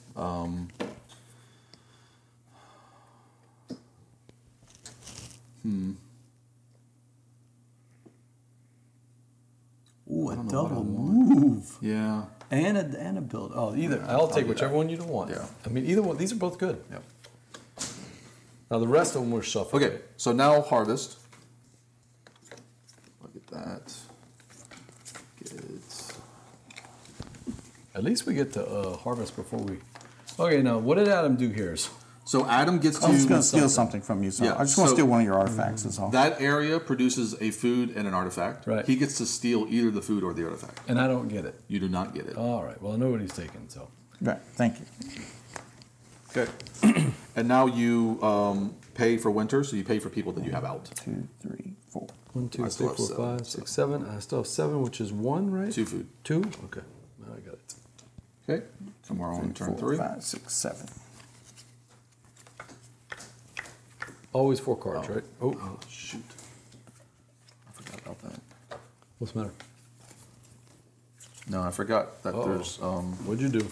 Ooh, I don't know what I want. move. Yeah. And a build. Oh, either. I'll take do whichever that. one you don't want. Yeah. I mean, either one. These are both good. Yep. Now, the rest of them were shuffled. Okay. So now harvest. Look at that. Get it. At least we get to harvest before we... Okay, now, what did Adam do here? So Adam gets I'm just going to to steal something from you. So Yeah, I just want to so- steal one of your artifacts. That's all. that area produces a food and an artifact. Right. He gets to steal either the food or the artifact. And I don't get it. You do not get it. All right. Well, I know what he's taking, so... Right. Thank you. Okay. And now you pay for winter, so you pay for people that you have out. 2, 3, 4. 1, 2, I 3, still 4, have 5, 6, 7. I still have 7, which is 1, right? 2 food. 2? Okay. Now I got it. Okay. Tomorrow on turn 4, 3. 5, 6, 7. Always 4 cards, right? Oh, Oh, shoot. I forgot about that. what's the matter? No, I forgot that Uh-oh. there's... What'd you do?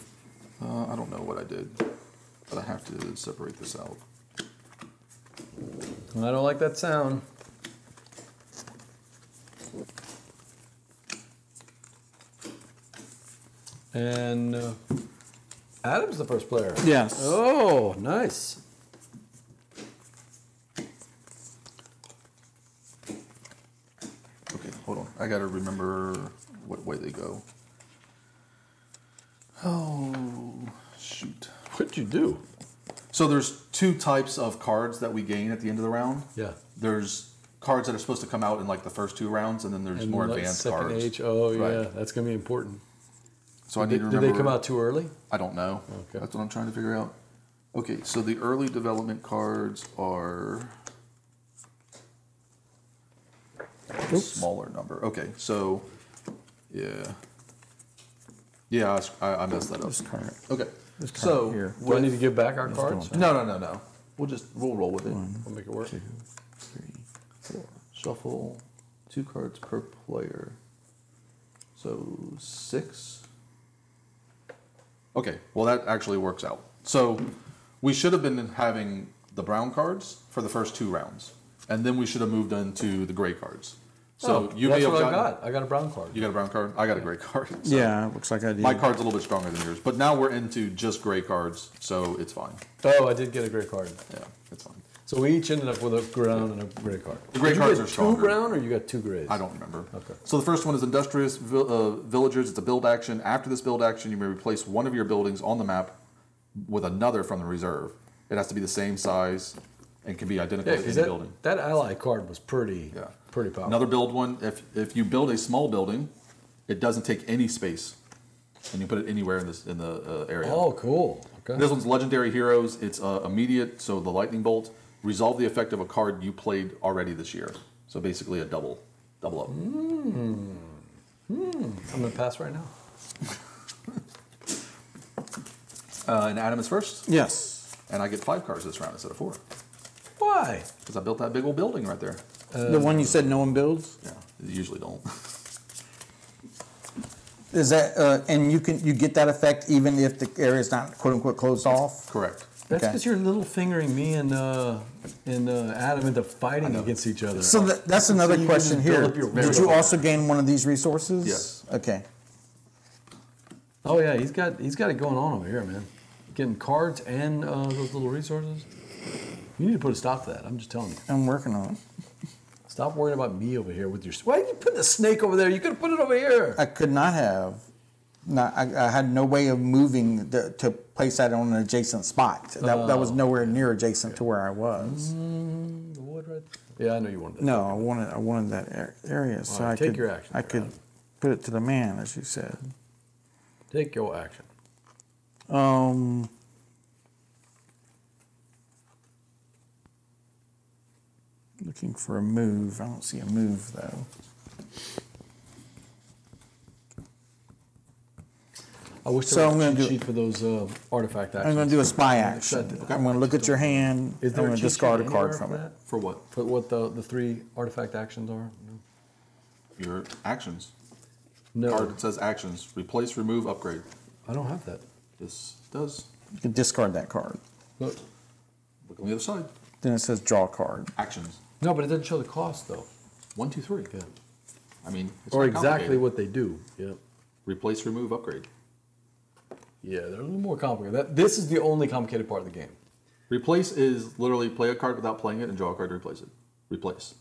I don't know what I did, but I have to separate this out. I don't like that sound. And Adam's the first player. Yes. Oh, nice. Okay, hold on. I gotta remember what way they go. Oh, shoot. What'd you do? So there's 2 types of cards that we gain at the end of the round. Yeah. There's cards that are supposed to come out in like the first 2 rounds, and then there's And more like advanced second cards. H. Oh, Right. yeah. That's going to be important. So I need to Did remember. they come out too early? I don't know. Okay. That's what I'm trying to figure out. Okay, so the early development cards are a smaller number. Okay, so yeah, I messed that up. This card. Okay, This card so here. Do I need to give back our cards? no. We'll roll with it. We'll make it work. 2, 3, 4. Shuffle 2 cards per player. So 6. Okay, well that actually works out. So we should have been having the brown cards for the first 2 rounds, and then we should have moved into the gray cards. So you may that's have what I gotten, got. I got a brown card. You got a brown card. I got a gray card. So Yeah, looks like I did. my card's a little bit stronger than yours, but now we're into just gray cards, so it's fine. Oh, I did get a gray card. Yeah, it's fine. So we each ended up with a brown and a gray card. The gray Did cards you are get stronger. 2 brown or you got 2 grays? I don't remember. Okay. So the first one is Industrious Villagers. It's a build action. After this build action, you may replace one of your buildings on the map with another from the reserve. It has to be the same size and can be identical Yeah, to any because building. that ally card was pretty powerful. Another build one, if you build a small building, it doesn't take any space. And you put it anywhere in the area. Oh, cool. Okay. This one's Legendary Heroes. It's immediate, so the Lightning Bolt. Resolve the effect of a card you played already this year. So basically a double up. I'm going to pass right now. And Adam is first. Yes. And I get 5 cards this round instead of 4. Why? Because I built that big old building right there. The one you said no one builds? Yeah, they usually don't. Is that and you get that effect even if the area is not quote unquote closed off? Correct. That's Okay. because you're little fingering me and Adam into fighting against each other. So that's another you can question just build here. up your Did you also gain one of these resources? Yes. Okay. Oh yeah, he's got it going on over here, man. Getting cards and those little resources. You need to put a stop to that. I'm just telling you. I'm working on it. Stop worrying about me over here with your. Why did you put the snake over there? You could have put it over here. I could not have. I had no way of moving to place that on an adjacent spot. That was nowhere near adjacent to where I was. The wood right there. Yeah, I know you wanted that. No, I wanted that area so right, I take could your action, I could Brad. put it to the man, as you said. Take your action. Looking for a move. I don't see a move though. I wish So there I'm was a gonna cheat do- sheet for those artifact actions. I'm going to do a spy action. Okay. I'm going to look at your hand. Is I'm there going a to cheat discard a sheet card anywhere from for it. that? For what? For what the 3 artifact actions are? Your actions. No, Card that says actions. Replace, remove, upgrade. I don't have that. This does. You can discard that card. Look. Look on the other side. Then it says draw card. Actions. No, but it doesn't show the cost though. 1, 2, 3. Yeah. I mean, it's Or not exactly complicated. what they do. Yeah. Replace, remove, upgrade. Yeah, they're a little more complicated. This is the only complicated part of the game. Replace is literally play a card without playing it and draw a card to replace it. Replace.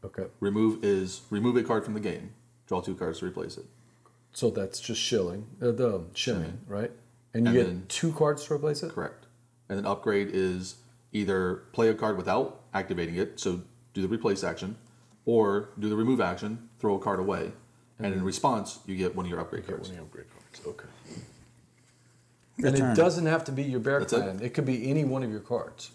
Okay. Remove is remove a card from the game. Draw 2 cards to replace it. So that's just shilling, the shimming, right? And you And get then- 2 cards to replace it? Correct. And then upgrade is either play a card without activating it, so do the replace action, or do the remove action, throw a card away, and in response, you get one of your upgrade Get one cards. of your upgrade cards. Okay. And turn. it doesn't have to be your bear That's it? clan. It could be any one of your cards.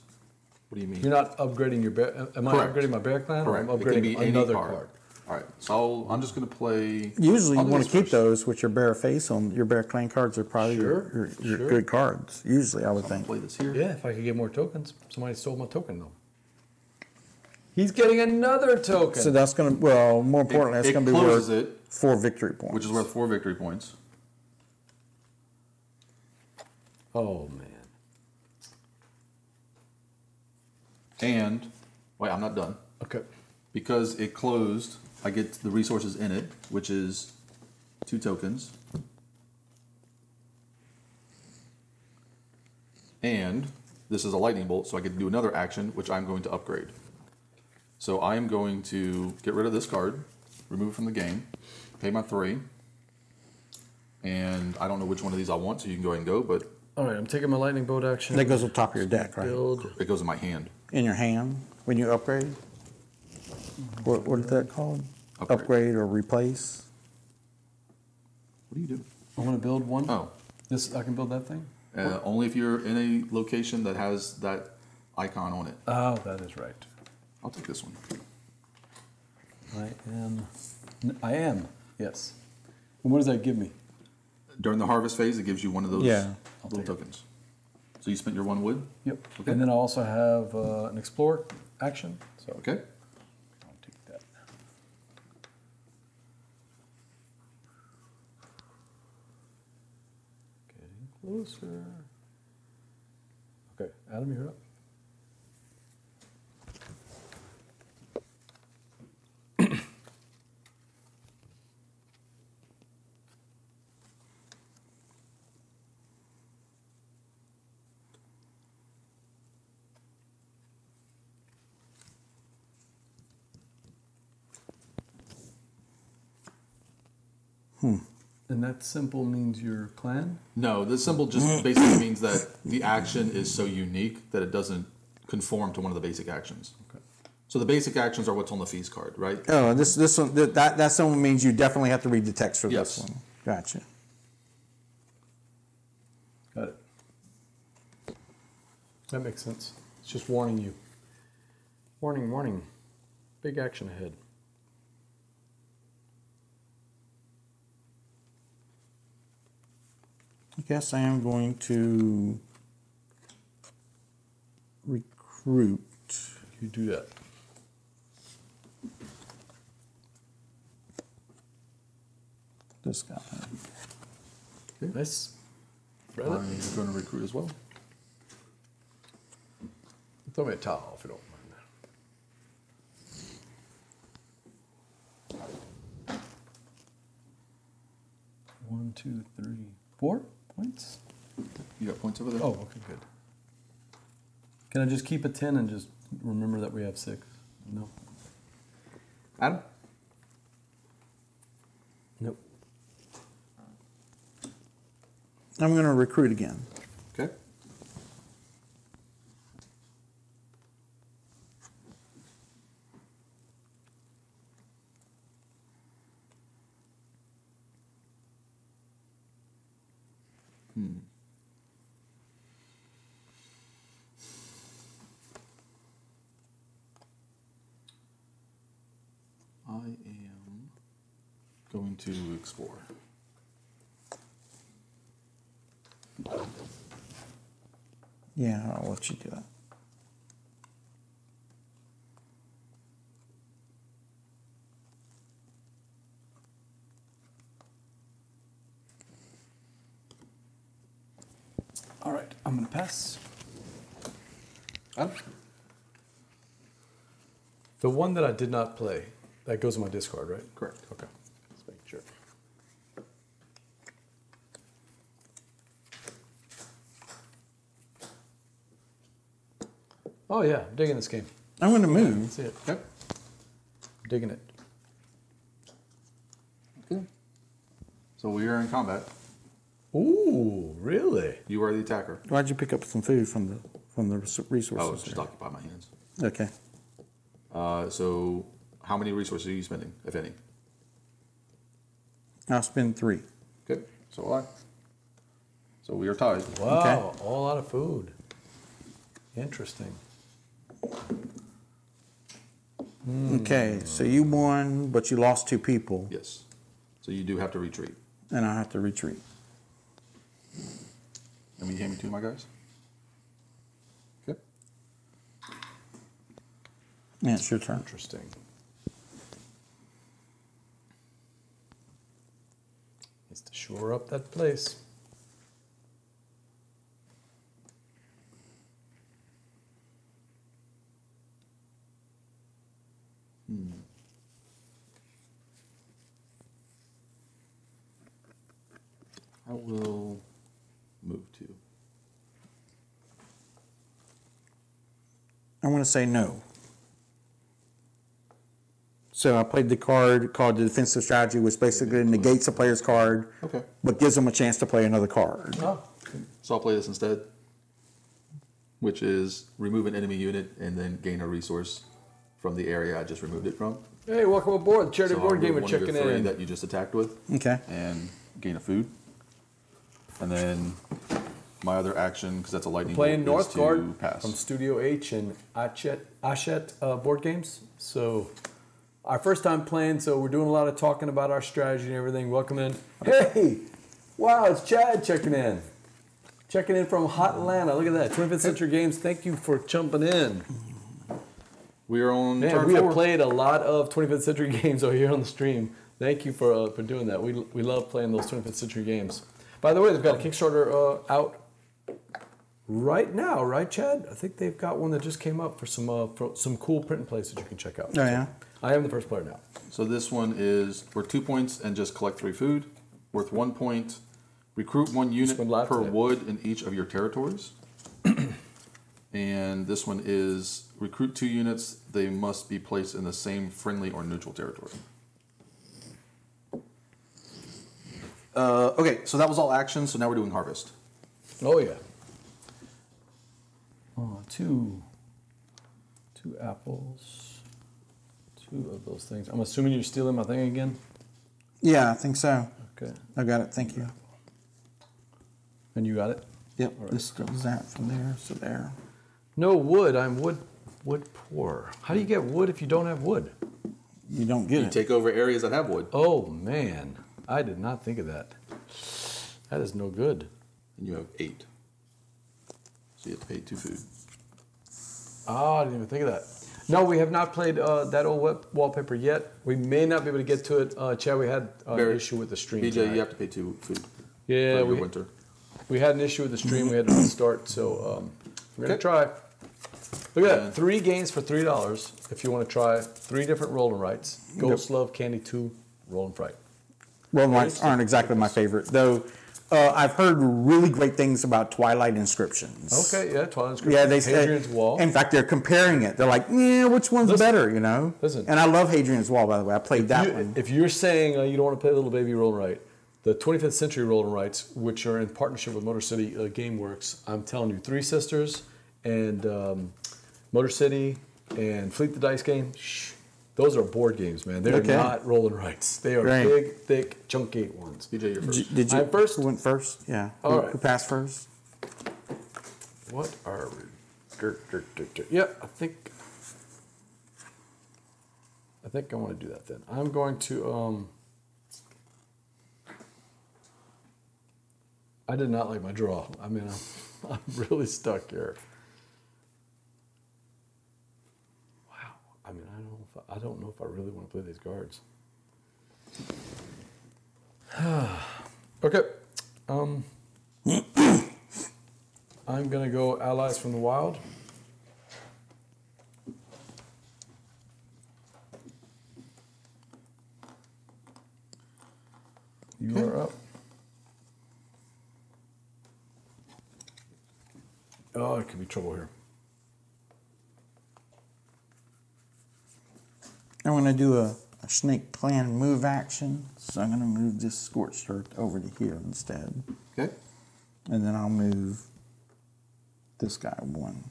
What do you mean? You're not upgrading your bear. Am Correct. I upgrading my bear clan? Correct. Or I'm It can be upgrading any another card. card. All right. So I'm just going to play. Usually, I'll you do want to this keep first. those with your bear face on. Your bear clan cards are probably Sure, your sure. good cards. Usually, I would think. Play this here. Yeah, if I could get more tokens. Somebody stole my token, though. He's getting another token. So that's going to, well, more importantly, that's it going to be closes worth it, 4 victory points. which is worth 4 victory points. Oh, man. And wait, I'm not done. Okay. Because it closed, I get the resources in it, which is 2 tokens. And this is a lightning bolt, so I get to do another action, which I'm going to upgrade. So I am going to get rid of this card, remove it from the game, pay my 3, and I don't know which one of these I want, so you can go ahead and go, but All right, I'm taking my lightning bolt action. That goes on top of your deck, right? Build. it goes in my hand. In your hand when you upgrade. What is that called? Upgrade. Or replace. What do you do? I want to build one. Oh, This I can build that thing. only if you're in a location that has that icon on it. Oh, that is right. I'll take this one. I am. Yes. And what does that give me? During the harvest phase, it gives you one of those Yeah. little tokens. So you spent your 1 wood? Yep. Okay. And then I also have an explore action. So Okay. I'll take that. Getting closer. Okay, Adam, you're up. And that symbol means your clan? No, the symbol just basically means that the action is so unique that it doesn't conform to one of the basic actions. Okay. So the basic actions are what's on the fees card, right? Oh, this one that symbol means you definitely have to read the text for Yes. this one. Gotcha. Got it. That makes sense. It's just warning you. Warning, warning. Big action ahead. I guess I am going to recruit. You do that. This guy. Nice. I'm Brother. going to recruit as well. Throw me a towel if you don't mind. 1, 2, 3, 4 points? You got points over there? Oh, okay, good. Can I just keep a 10 and just remember that we have 6? No. Adam? Nope. I'm going to recruit again. Okay. I am going to explore. Yeah, I'll let you do that. All right, I'm going to pass. Adam? The one that I did not play, that goes in my discard, right? Correct. Okay. Let's make sure. Oh, yeah, I'm digging this game. I'm going to move. That's it. Okay. I'm digging it. Okay. So we are in combat. Ooh, really? You are the attacker. Why'd you pick up some food from the resources? Oh, it's just there? occupy my hands. Okay. So how many resources are you spending, if any? I'll spend 3. Okay. So will I. So we are tied. Wow, Okay. all out of food. Interesting. Okay, so you won, but you lost 2 people, Yes. So you do have to retreat. and I have to retreat. And will you hand me 2 of my guys? Okay. Yeah, it's your turn. Interesting. It's to shore up that place. I will move to. I want to say no. So I played the card called the defensive strategy, which basically negates a player's card, Okay. but gives them a chance to play another card. Oh, So I'll play this instead, which is remove an enemy unit and then gain a resource from the area I just removed it from. hey, welcome aboard. Charity So I'll Board Game. remove We're one of your checking 3 in. that you just attacked with. Okay. And gain a food. And then my other action, because that's a lightning Playing bolt, is to Northgard pass. from Studio H and Ashet Board Games. So our first time playing, so we're doing a lot of talking about our strategy and everything. Welcome in. Hey, wow, it's Chad checking in. Checking in from hot Atlanta. Look at that. 25th Century Games. Thank you for jumping in. We are on Man, turn we 4. have played a lot of 25th Century Games over here on the stream. Thank you for doing that. We love playing those 25th Century games. By the way, they've got a Kickstarter out right now, right, Chad? I think they've got one that just came up for some cool print and plays that you can check out. Oh, yeah? I am the first player now. So this one is worth 2 points and just collect 3 food. Worth 1 point. Recruit 1 unit Spend a lot per today. wood in each of your territories. And this one is recruit 2 units. They must be placed in the same friendly or neutral territory. Okay, so that was all action. So now we're doing harvest. Oh, yeah. Two apples. 2 of those things. I'm assuming you're stealing my thing again? Yeah, I think so. Okay. I got it. Thank you. And you got it? Yep. This goes that from there to there. No wood. I'm wood poor. How do you get wood if you don't have wood? You don't get You it. take over areas that have wood, Oh, man. I did not think of that. That is no good. and you have 8. So you have to pay 2 food. Oh, I didn't even think of that. No, we have not played that old wallpaper yet. We may not be able to get to it. Chad, we had an Barrett, issue with the stream. BJ, tonight. you have to pay 2 food. Yeah, for your we, winter. we had an issue with the stream. We had to restart, so we're going to Okay. try. Look at that. And- 3 games for $3 if you want to try 3 different roll and writes. Ghost Love, Candy 2, Roll and Fright. Roll lights aren't exactly my favorite, though. I've heard really great things about Twilight Inscriptions. Okay, yeah, Twilight Inscription. Yeah, they say. Hadrian's Wall. In fact, they're comparing it. They're like, yeah, which one's Listen. better? You know. Listen. And I love Hadrian's Wall, by the way. I played that one. If you're saying you don't want to play Little Baby Roll and Write, the 25th Century Roll and Writes, which are in partnership with Motor City GameWorks, I'm telling you, Three Sisters and Motor City and Fleet the Dice Game, those are board games, man. They're Okay. not roll and writes. They are Right. big, thick, chunky ones. BJ, you're first. Did you? I'm first? Who went first? Yeah. All Who, right. who passed first? What are we? Yeah, I think I want to do that then. I'm going to I did not like my draw. I mean, I'm really stuck here. Wow. I mean, I don't know if I really want to play these cards. Okay. I'm gonna go Allies from the Wild. You are up. Oh, it could be trouble here. I'm going to do a snake clan move action. So I'm going to move this scorched earth over to here instead. Okay. And then I'll move this guy 1.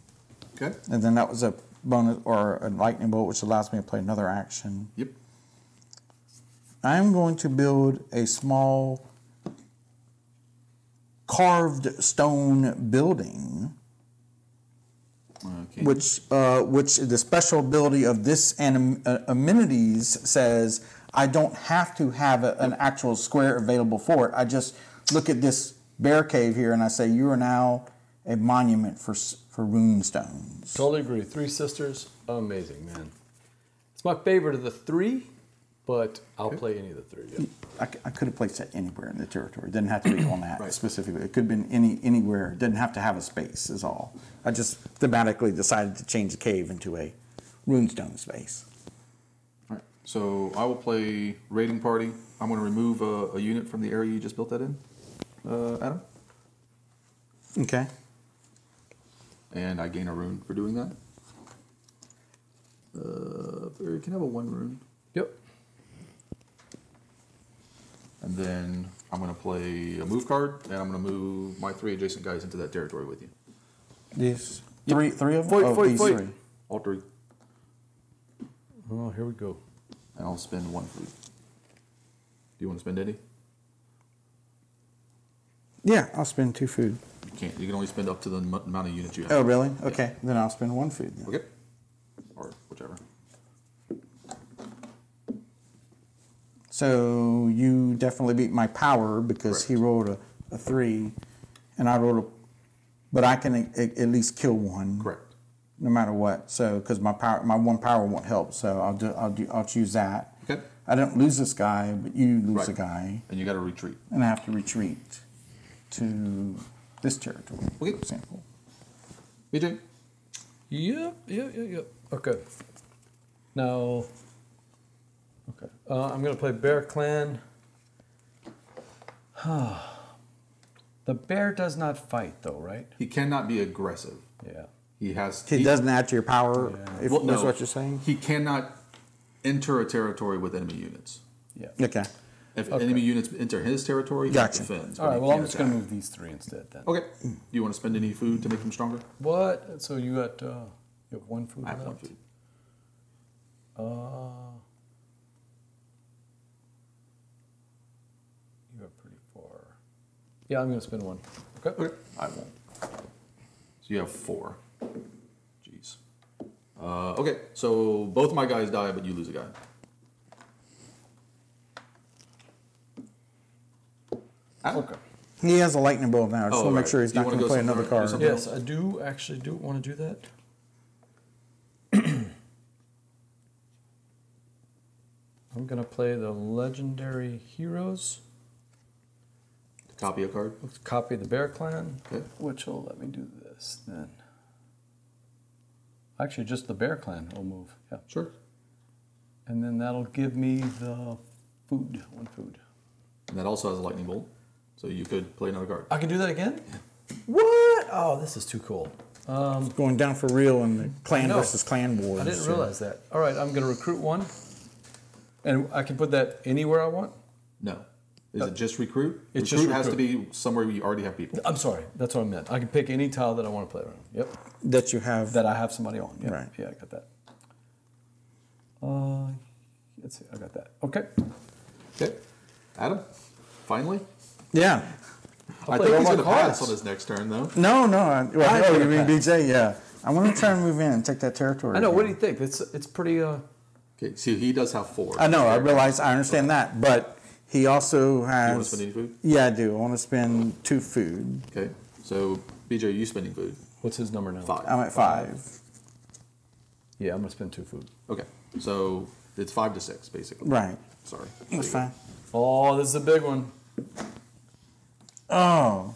Okay. And then that was a bonus or a lightning bolt, which allows me to play another action. Yep. I'm going to build a small carved stone building. Okay. Which the special ability of this amenities says I don't have to have an actual square available for it. I just look at this bear cave here and I say you are now a monument for rune stones. Totally agree. Three Sisters, amazing, man. It's my favorite of the three, but I'll play any of the three. Yeah. I could have placed that anywhere in the territory. It didn't have to be on that specifically. It could have been anywhere. It didn't have to have a space is all. I just thematically decided to change the cave into a runestone space. All right. So I will play Raiding Party. I'm going to remove a unit from the area you just built that in, Adam. Okay. And I gain a rune for doing that. You can have a 1 rune. Yep. And then I'm going to play a move card, and I'm going to move my 3 adjacent guys into that territory with you. These three of them? Fight. 3. All 3. Oh, here we go. And I'll spend 1 food. Do you want to spend any? Yeah, I'll spend 2 food. You can't. You can only spend up to the amount of units you have. Oh, really? Okay, then I'll spend 1 food. Then. Okay. Or whichever. So you definitely beat my power because Correct. he rolled a 3, and I rolled but I can at least kill 1. Correct. No matter what. So because my 1 power won't help, so I'll choose that. Okay. I don't lose this guy, but you lose Right. a guy, And you got to retreat. and I have to retreat to this territory, Okay. for example. BJ? Yep. Okay. Now, okay. I'm going to play Bear Clan. The bear does not fight, though, right? He cannot be aggressive. Yeah. He has. He doesn't add to your power, if Well, that's no. what you're saying? He cannot enter a territory with enemy units. Yeah. Okay. If enemy units enter his territory, he Gotcha. defends. All but right, he well, I'm can't just going to attack. move these 3 instead then. Okay. Do you want to spend any food to make him stronger? What? So you got, you have 1 food I have left? 1 food. You are pretty far. Yeah, I'm going to spend 1. Okay. Okay. I won't. So you have 4. Jeez. Okay, so both my guys die, but you lose a guy. Adam? Okay. He has a lightning bolt now. I just Oh, want to make right. sure he's Do you not wanna going to go play another somewhere- do card. something? Yes, I do actually want to do that. I'm going to play the Legendary Heroes. Copy a card. Let's copy the Bear Clan, Okay. which will let me do this then. Actually, just the Bear Clan will move. Yeah. Sure. And then that'll give me the food, 1 food. And that also has a lightning bolt, so you could play another card. I can do that again? What? Oh, this is too cool. Going down for real in the clan know. versus clan wars. I didn't realize that. All right, I'm going to recruit 1. And I can put that anywhere I want? No. Is it just recruit? It's recruit just has to recruit. be somewhere where you already have people. I'm sorry, that's what I meant. I can pick any tile that I want to play around. Yep, That you have. that I have somebody on. Yep. Right. Yeah, I got that. Let's see, I got that. Okay. Okay. Adam, finally? Yeah. I play think all he's my going to pass cards. on his next turn, though. No. Oh, you gonna mean pass. BJ? Yeah. I want to try and move in and take that territory. I know. again. What do you think? It's pretty. Okay, so he does have 4. I know. I realize. I understand that, but he also has. You want to spend any food? Yeah, I do. I want to spend 2 food. Okay. So, BJ, are you spending food? What's his number now? 5. I'm at 5. Yeah, I'm gonna spend 2 food. Okay. So, it's 5 to 6, basically. Right. Sorry. That's fine. Oh, this is a big one. Oh.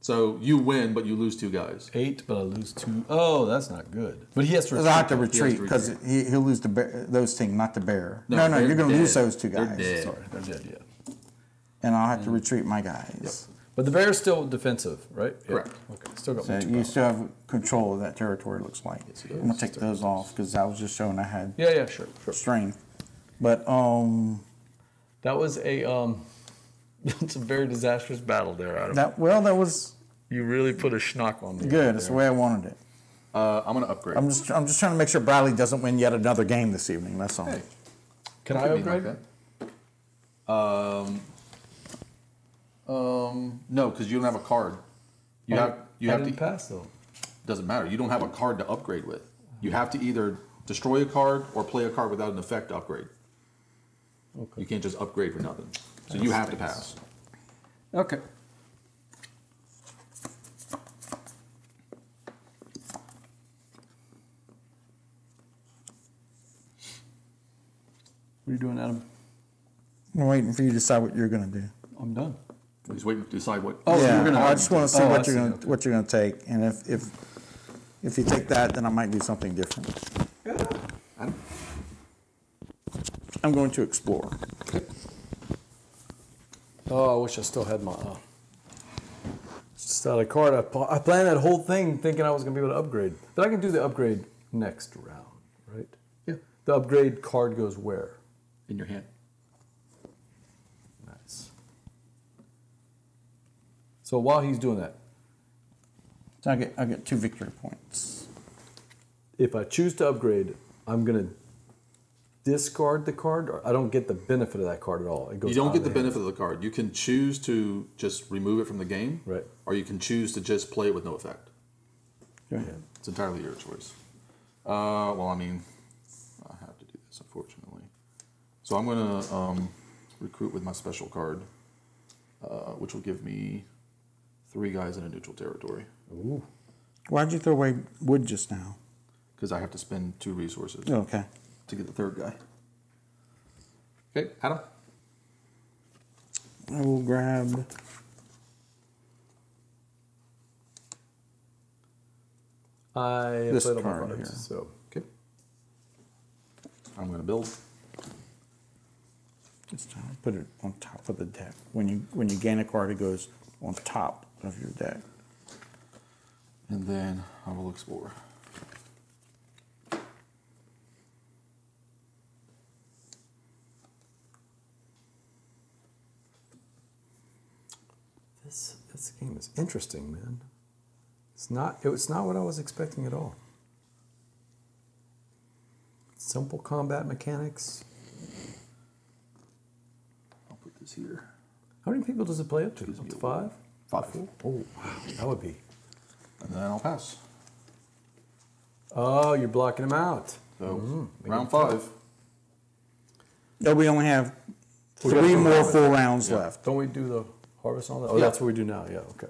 So, you win, but you lose 2 guys. 8, but I lose 2. Oh, that's not good. But he has to. Because I have to retreat. retreat because he'll lose the bear, those things, not the bear. No, they're you're going to lose dead. those 2 They're guys. dead. Sorry, they're dead. Yeah. And I'll have to retreat my guys. But the bear's still defensive, right? Yeah. Correct. Okay. Still got So my 2 you power. still have control of that territory, looks like. Yes, he I'm going does. to take those off because I was just showing I had Yeah, sure. strength. But, That was a it's a very disastrous battle there, Adam. that was You really put a schnock on me. good. It's the way I wanted it. I'm going to upgrade. I'm just trying to make sure Bradley doesn't win yet another game this evening. That's all. Hey, Can I don't be mean upgrade? like that. No, because you don't have a card. You have to to pass though. Doesn't matter. You don't have a card to upgrade with. You have to either destroy a card or play a card without an effect to upgrade. Okay. You can't just upgrade for nothing. So you have to pass. Okay. What are you doing, Adam? I'm waiting for you to decide what you're going to do. I'm done. He's waiting to decide what. Oh, yeah, you're gonna. I just want to see Oh, I what see. you're gonna take, and if you take that, then I might do something different. Adam? I'm going to explore. Oh, I wish I still had my. Just out of card. I planned that whole thing thinking I was gonna be able to upgrade, but I can do the upgrade next round, right? Yeah. The upgrade card goes where? In your hand. Nice. So while he's doing that, So I get 2 victory points. if I choose to upgrade, I'm gonna discard the card, or I don't get the benefit of that card at all. It goes. You don't out get of the hand. benefit of the card. You can choose to just remove it from the game, Right. or you can choose to just play it with no effect. Go ahead. It's entirely your choice. Well, I mean, I have to do this, unfortunately. So I'm going to recruit with my special card, which will give me 3 guys in a neutral territory. Ooh. Why'd you throw away wood just now? Because I have to spend 2 resources Oh, okay. to get the 3rd guy. Okay, Adam? I will grab. I This played all my card cards, here. so Okay. I'm going to build. Just put it on top of the deck. When you gain a card, it goes on top of your deck. And then I will explore. this game is interesting, man. It's not what I was expecting at all. Simple combat mechanics. I'll put this here. How many people does it play up to? Gives Up me to a 5? 5. Oh, wow. That would be. And then I'll pass. Oh, you're blocking them out. So Make round it 5. No, we only have We got 3 some more harvest. full rounds left. Don't we do the harvest on that? Oh, Yeah. that's what we do now. Yeah, okay.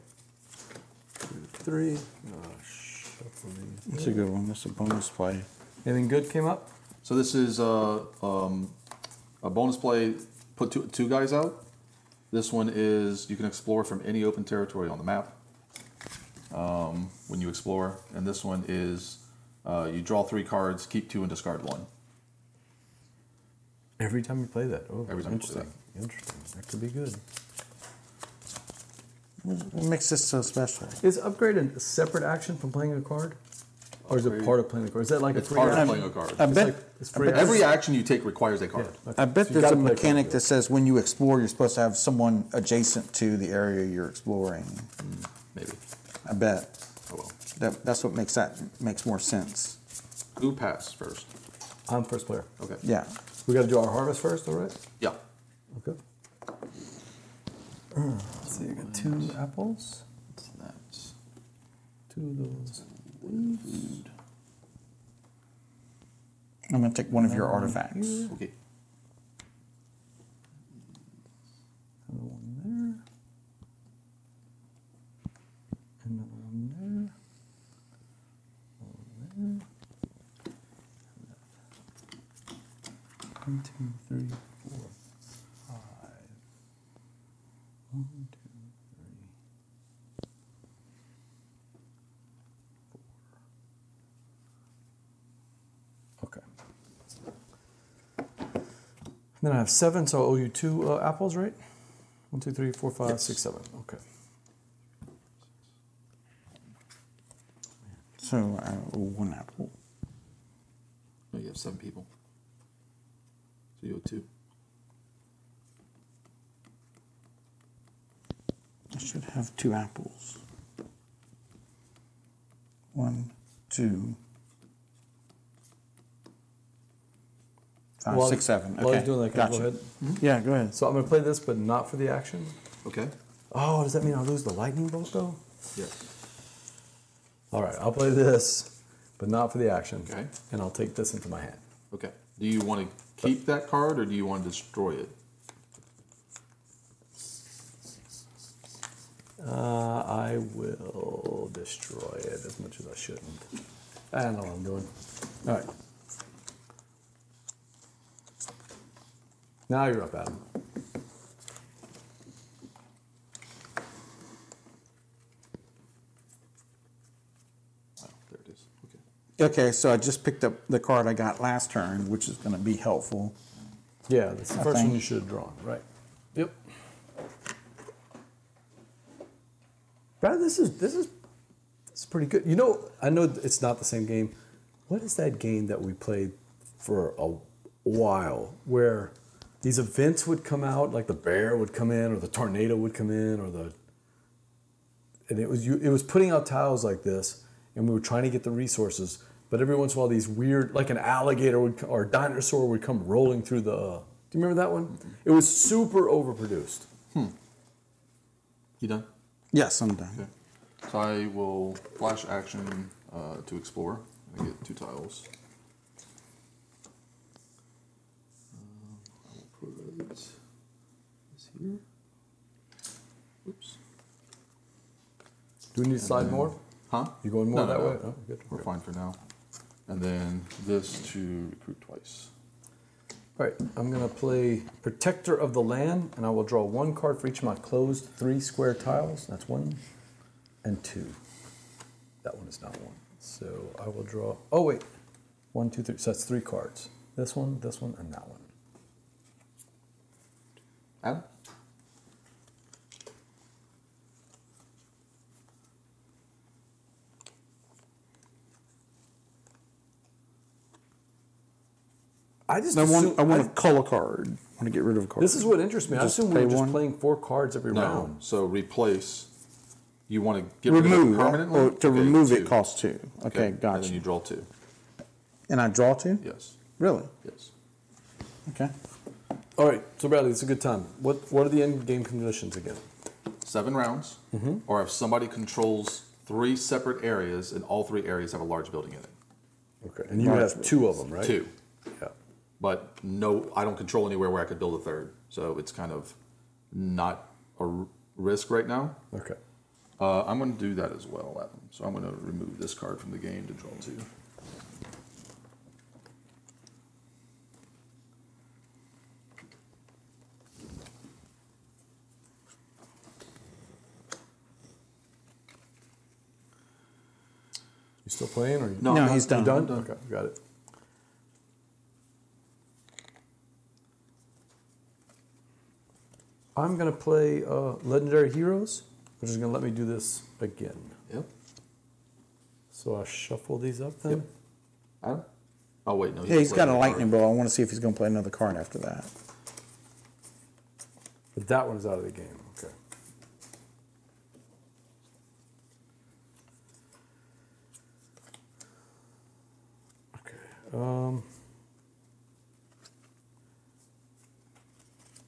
2, 3. Oh, shuffle these. That's a good one. That's a bonus play. Anything good came up? So this is a bonus play. Put two guys out. This one is you can explore from any open territory on the map when you explore. And this one is you draw 3 cards, keep 2 and discard 1. Every time you play that. Oh, Every time you play interesting. Interesting. That could be good. What makes this so special? Is upgrade a separate action from playing a card? Or is it Upgrade. part of playing a card? Is that like It's a free part of action? playing a card. I bet. Like, it's free action? Every action you take requires a card. Yeah, okay. I bet So you there's a gotta play mechanic card, that says when you explore, you're supposed to have someone adjacent to the area you're exploring. Maybe. I bet Oh well. that's what makes more sense. Who passed first? I'm first player. Okay. Yeah. We got to do our harvest first, all right? Yeah. Okay. Let's see, I got 2 apples. So that's 2 of those. food. I'm gonna take one of your artifacts. Okay. Another one there. Another one there. Another one there. 1, 2, 3, 4, 5. 1, 2, 3, 4. Okay. Then I have 7, so I owe you 2 apples, right? 1, 2, 3, 4, 5, Yes. 6, 7. Okay. So I owe 1 apple. No, you have 7 people. So you owe 2. I should have 2 apples. 1, 2, 5, 6, 7. Okay. While he's doing that, can I gotcha. go ahead? Yeah, go ahead. So I'm going to play this, but not for the action. Okay. Oh, does that mean I'll lose the lightning bolt though? Yes. All right, I'll play this, but not for the action. Okay. And I'll take this into my hand. Okay. Do you want to keep that card or do you want to destroy it? I will destroy it as much as I shouldn't. I don't know what I'm doing. All right. Now you're up, Adam. Oh, there it is. Okay. Okay, so I just picked up the card I got last turn, which is going to be helpful. Yeah, that's the I first think. one you should have drawn, right? Yep. Brad, this is pretty good. You know, I know it's not the same game. What is that game that we played for a while where these events would come out, like the bear would come in, or the tornado would come in, and it was putting out tiles like this, and we were trying to get the resources, but every once in a while these weird, like an alligator or a dinosaur would come rolling through the. Do you remember that one? It was super overproduced. You done? Yes, I'm done. Okay. So I will flash action to explore and get 2 tiles. I will put this here. Oops. Do we need to slide more? Huh? You going more No, that no, way? no. Oh, good. We're fine for now. And then this to recruit twice. All right, I'm going to play Protector of the Land, and I will draw 1 card for each of my closed 3 square tiles. That's 1 and 2. That one is not 1. So I will draw. Oh wait, 1, 2, 3. So that's 3 cards. This one, and that one. Adam? I just I assume, want a color card. I want to get rid of a card. this is what interests me. I Just assume we were pay just one? playing 4 cards every No. round. So replace. You want to get rid of remove it permanently? or to Okay, remove 2. it costs 2. Okay, And gotcha. then you draw 2. And I draw 2? Yes. Really? Yes. Okay. All right, so Bradley, it's a good time. What are the end game conditions again? 7 rounds, or if somebody controls 3 separate areas and all 3 areas have a large building in it. Okay, and you have 2 of them, right? 2. Yeah. But no, I don't control anywhere where I could build a 3rd. So it's kind of not a risk right now. Okay. I'm going to do that as well, Adam. So I'm going to remove this card from the game to draw 2. You still playing, or No, No, I'm he's done. done. I'm done. Okay, got it. I'm going to play Legendary Heroes, which is going to let me do this again. Yep. So I shuffle these up then. Yep. Adam? Oh, wait, no. Yeah, he's got a playing lightning card. bolt. I want to see if he's going to play another card after that. But that one's out of the game. Okay. Okay.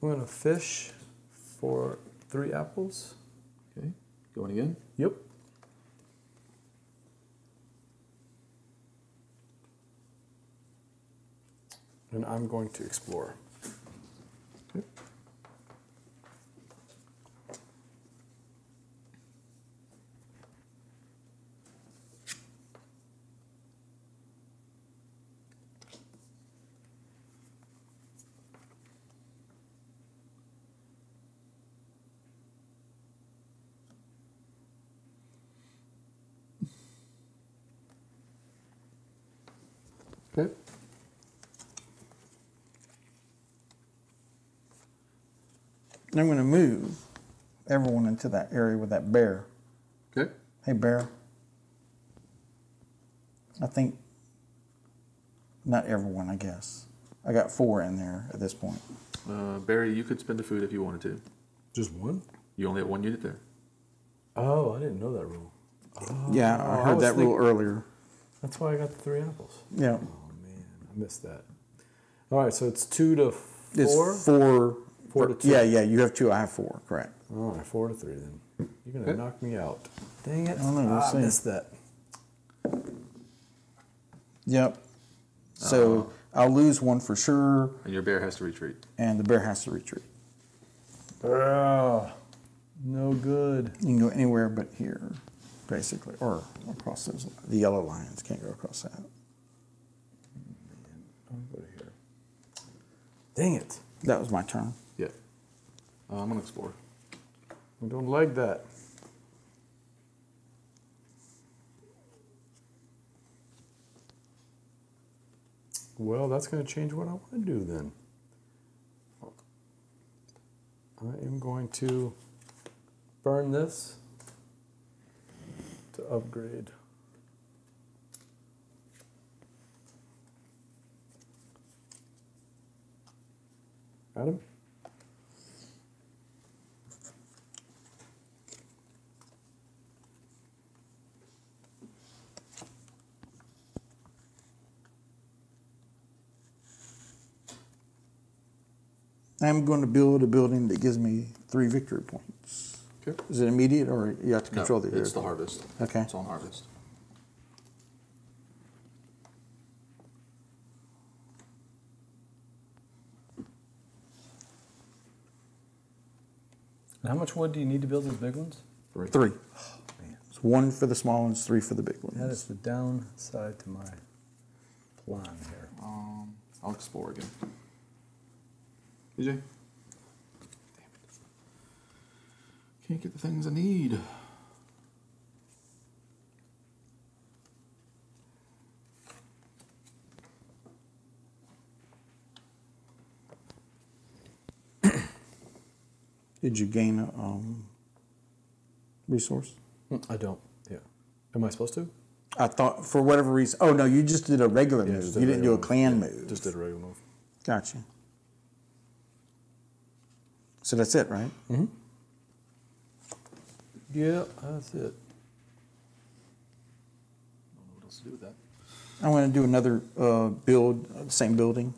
I'm going to fish for 3 apples. Okay. Going again? Yep. And I'm going to explore. Okay. Okay. And I'm going to move everyone into that area with that bear. Okay. Hey, bear. I think not everyone, I guess. I got 4 in there at this point. Barry, you could spend the food if you wanted to. Just one? You only have 1 unit there. Oh, I didn't know that rule. Yeah, I I heard was that rule earlier. That's why I got the 3 apples. Yeah. Oh man, I missed that. All right, so it's 2 to 4. It's 4 4 to 2. Yeah, you have 2. I have 4. Correct. All right, 4 to 3 then. You're gonna knock me out. Dang it! I don't know. We'll see. I missed that. Yep. So I'll lose 1 for sure, And your bear has to retreat. and the bear has to retreat. No good. You can go anywhere but here, basically, or across the yellow lines. Can't go across that. I'll go to here. Dang it! That was my turn. Yeah. I'm gonna explore. We don't like that. Well, that's going to change what I want to do then. I am going to burn this to upgrade. Adam? I'm going to build a building that gives me 3 victory points. Okay. Is it immediate, or you have to control the it's the area? harvest. Okay. It's on harvest. And how much wood do you need to build these big ones? 3. 3. Man, It's 1 for the small ones, 3 for the big ones. that is the downside to my plan here. I'll explore again. DJ? Damn it. Can't get the things I need. Did you gain a resource? I don't. Yeah. Am I supposed to? I thought for whatever reason. Oh no, you just did a regular move. just You did a didn't do a regular clan move. move. Just did a regular move. Gotcha. So that's it, right? Mm-hmm. Yeah, that's it. I don't know what else to do with that. I'm going to do another build, same building.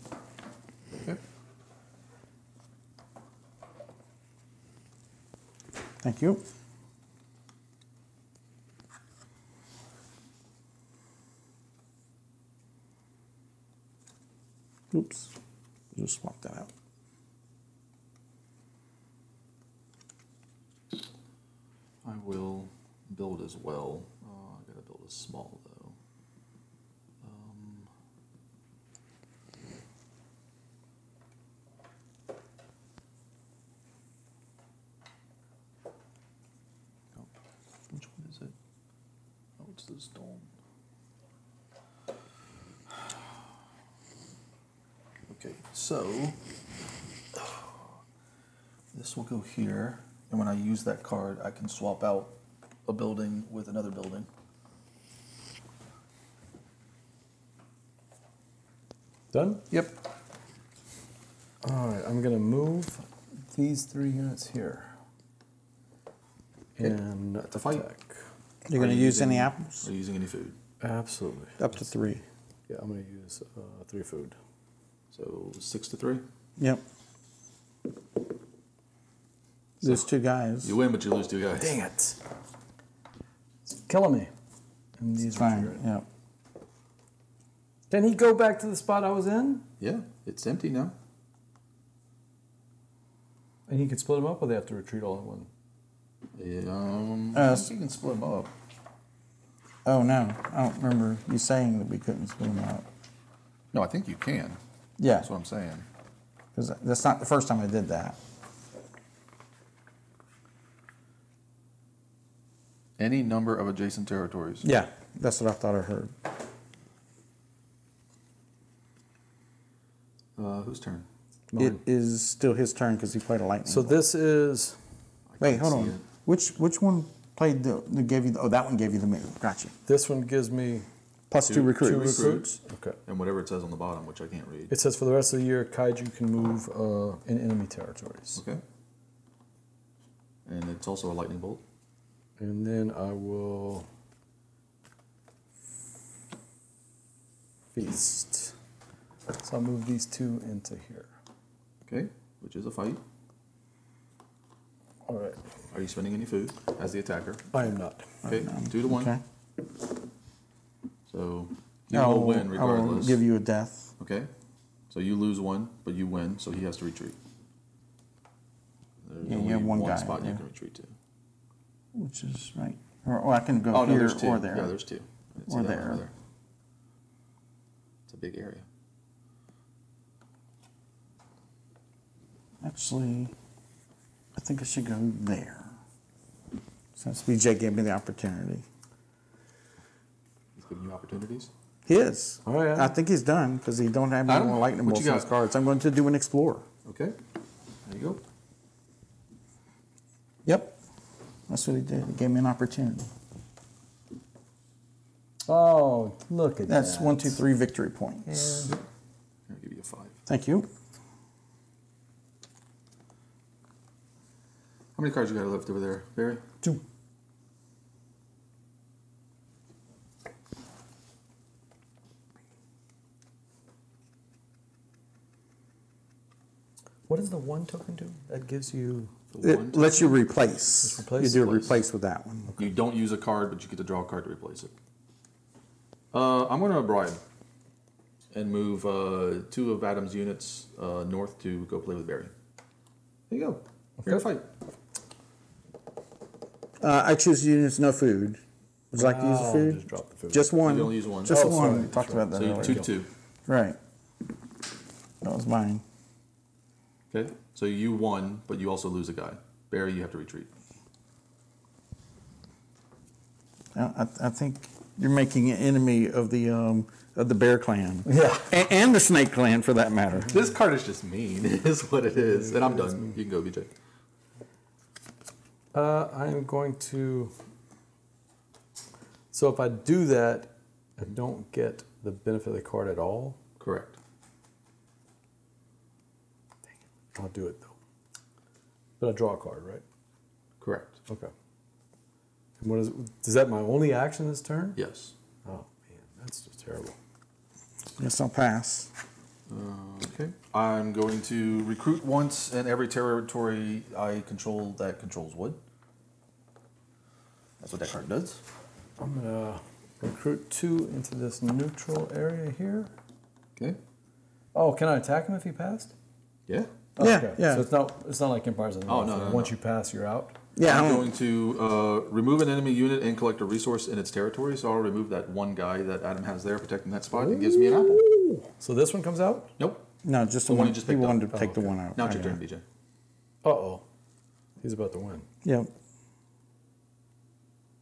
Okay. Thank you. Oops. Just swap that out. I will build as well. I gotta build a small though. Oh, which one is it? Oh, it's the stone. Okay, so this will go here, and when I use that card, I can swap out a building with another building. Done? Yep. All right, I'm going to move these 3 units here. And That's a fight. attack. You're going to use any apples? Are you using any food? Absolutely. Up to 3. Yeah, I'm going to use 3 food. So 6 to 3. Yep. There's 2 guys. You win, but you lose 2 guys. Dang it. It's killing me. And these are Fine. triggered. Yep. Can he go back to the spot I was in? Yeah, it's empty now. And he can split them up, or they have to retreat all in one? I think you can split them up. Oh no, I don't remember you saying that we couldn't split them out. No, I think you can. Yeah, That's what I'm saying. because that's not the first time I did that. Any number of adjacent territories. Yeah, that's what I thought I heard. Whose turn? It is still his turn because he played a lightning. So bolt. this is... Wait, can't hold see on. it. Which one played the gave you? That one gave you the move. Gotcha. This one gives me Plus 2 recruits. 2 recruits. Okay. And whatever it says on the bottom, which I can't read. It says for the rest of the year, Kaiju can move in enemy territories. Okay. And it's also a lightning bolt. And then I will feast. So I'll move these 2 into here. Okay, which is a fight. All right. Are you spending any food as the attacker? I am not. Okay, 2 to 1. Okay. So you will win I will regardless. give you a death. Okay. So you lose 1, but you win, so he has to retreat. There's Yeah, you only have one guy spot there. you can retreat to. Which is right. Or I can go Oh, no, here there's 2. or there. Yeah, there's 2. I didn't see Or that one there. over It's a big area. Actually, I think I should go there. Since BJ gave me the opportunity. He's giving you opportunities. He is. Oh, yeah. I think he's done because he don't have any Adam, more lightning what bolts you on his got? cards. I'm going to do an explorer. Okay. There you go. Yep. That's what he did. He gave me an opportunity. Oh, look at that. That's 1, 2, 3 victory points. I'll give you a 5. Thank you. How many cards you got left over there, Barry? 2. What does the 1 token do? That gives you... The It lets you replace. Just replace? You do a replace with that one. You don't use a card, but you get to draw a card to replace it. I'm going to bribe and move 2 of Adam's units north to go play with Barry. There you go. Fair fight. I choose units, no food. Would you like to use the food? Just drop the food. Just one. You can only use one. Just Oh, one. sorry, We talked about that So you earlier. 2 to 2. Right. That was mine. Okay. So you won, but you also lose a guy. Barry, you have to retreat. I think you're making an enemy of the bear clan. Yeah. And the snake clan, for that matter. This card is just mean, is what it is. And I'm done. You can go, BJ. I am going to... So if I do that, I don't get the benefit of the card at all. Correct. I'll do it, though. But I draw a card, right? Correct. Okay. And what is that my only action this turn? Yes. Oh, man, that's just terrible. Yes, I'll pass. Okay. I'm going to recruit once in every territory I control that controls wood. That's what that card does. I'm going to recruit 2 into this neutral area here. Okay. Oh, can I attack him if he passed? Yeah. Oh, Yeah, okay. yeah. So it's not like Empires of the Oh, North, no, where no, once no. you pass, you're out. Yeah, I'm going to remove an enemy unit and collect a resource in its territory. So I'll remove that one guy that Adam has there protecting that spot. It gives me an apple. So this one comes out? Nope. no, just the one one. you just He picked up. wanted to take the okay. one out. Now it's your Okay. turn, BJ. Uh-oh. He's about to win. Yep.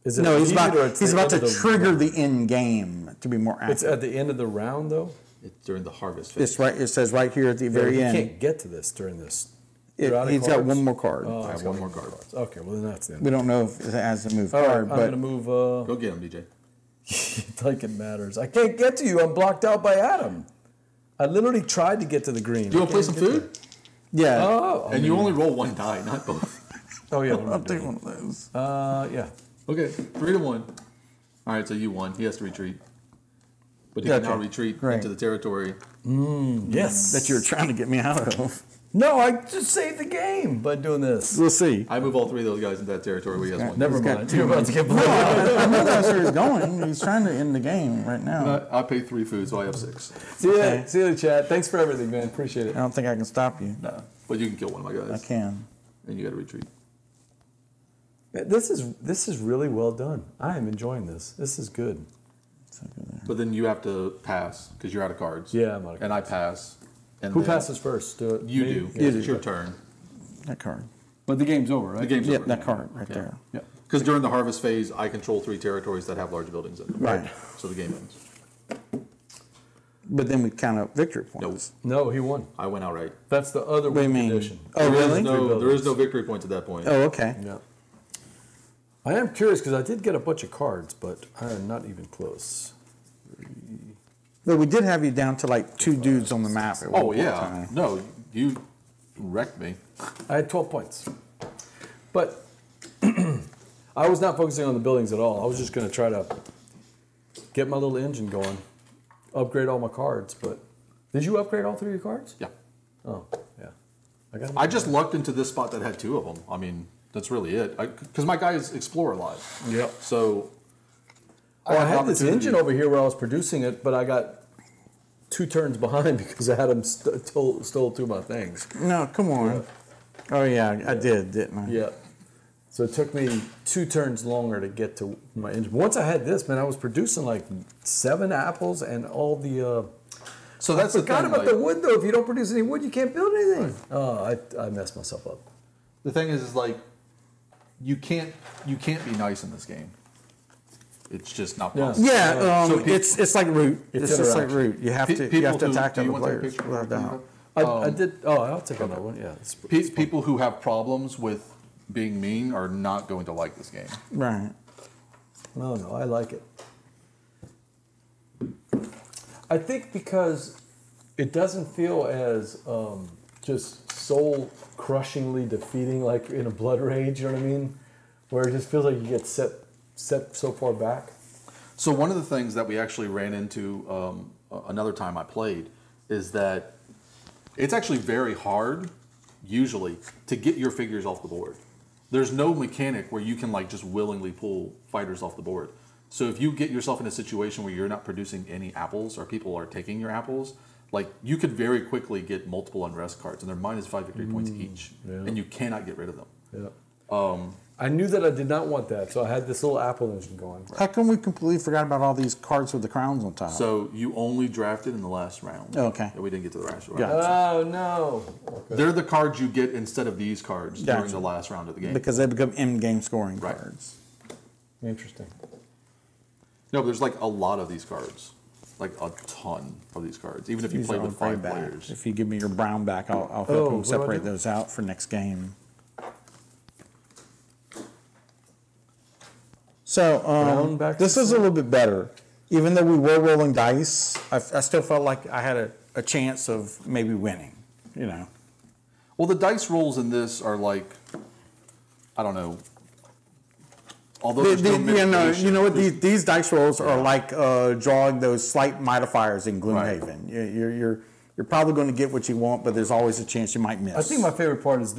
Is it No, he's immediate or about it's he's the about end to of the trigger round? the end game to be more It's accurate. at the end of the round, though? It's during the harvest phase. It's right. It says right here at the very You end. can't get to this during this. You're out of He's got cards? one more card. Oh, I have he's one got more card. Okay, well, then that's the end. We don't know if it has to move All right, card, I'm but going to move... Go get him, BJ. like it matters. I can't get to you. I'm blocked out by Adam. I literally tried to get to the green. Do you want to play some food? yeah, Oh, And you only roll one die, not both. oh yeah. I'll take one of those. Yeah. Okay, 3 to 1. All right, so you won. He has to retreat. But he can now Gotcha. retreat Right. into the territory. Yes. That you were trying to get me out of. No, I just saved the game by doing this. We'll see. I move all 3 of those guys into that territory where he has one. Never got mind. two You're about to get blown. I know that's where he's going. He's trying to end the game right now. I pay 3 food, so I have 6. See you, Okay. see you, Chad. Thanks for everything, man. Appreciate it. I don't think I can stop you. Nah, but you can kill one of my I guys. can. And you got to retreat. This is really well done. I am enjoying this. This is good. So go there. But then you have to pass because you're out of cards. Yeah, I'm out of And I pass. And Who then passes first? Do it. You Me? do. Yeah. It's your turn. That card. But the game's over, right? The game's Yep, over. that card right Yeah. there. Yeah. Because during the harvest phase, I control 3 territories that have large buildings in them. Right. So the game ends. But then we count up victory points. No, he won. I went outright. That's the other What do you win mean? condition. Oh, really? There is no victory points at that point. Oh, okay. Yeah. I am curious because I did get a bunch of cards, but I am not even close. But we did have you down to like 2 dudes on the map at one Oh, point in yeah. time. No, you wrecked me. I had 12 points. But I was not focusing on the buildings at all. I was just going to try to get my little engine going, upgrade all my cards. But did you upgrade all 3 of your cards? Yeah. Oh, yeah. I got 'em. I just lucked into this spot that had 2 of them. I mean, that's really it. Because my guys explore a lot. Yep. So I had this engine over here where I was producing it, but I got 2 turns behind because Adam stole 2 of my things. No, come on. Yeah. Oh yeah, I did, didn't I? Yeah. So it took me 2 turns longer to get to my engine. Once I had this, man, I was producing like 7 apples and all the. So that's I forgot about the wood though. If you don't produce any wood, you can't build anything. Right. Oh, I messed myself up. The thing is like, you can't be nice in this game. It's just not possible. Yeah, so it's like Root. It's just like Root. You have to attack other players. Without doubt. I did. Oh, I'll take another one. Yeah. It's people who have problems with being mean are not going to like this game. Right. No, I like it. I think because it doesn't feel as just soul crushingly defeating like in a Blood Rage. You know what I mean? Where it just feels like you get set so far back. So one of the things that we actually ran into another time I played is that it's actually very hard, usually, to get your figures off the board. There's no mechanic where you can like just willingly pull fighters off the board. So if you get yourself in a situation where you're not producing any apples or people are taking your apples, like you could very quickly get multiple unrest cards and they're -5 victory points each, and you cannot get rid of them. Yeah. I knew that I did not want that, so I had this little apple engine going. How come we completely forgot about all these cards with the crowns on top? So you only drafted in the last round. Oh, okay. We didn't get to the last round. Gotcha. Oh, no. Okay. They're the cards you get instead of these cards during the last round of the game. Because they become in-game scoring cards. Interesting. No, but there's like a lot of these cards. Like a ton of these cards. Even if you play with 5 players. If you give me your brown back, I'll help them separate those out for next game. So this is a little bit better. Even though we were rolling dice, I still felt like I had a chance of maybe winning, you know. Well, the dice rolls in this are like, I don't know. Although there's no mitigation, you know what? These dice rolls are like drawing those slight modifiers in Gloomhaven. Right. You're probably going to get what you want, but there's always a chance you might miss. I think my favorite part is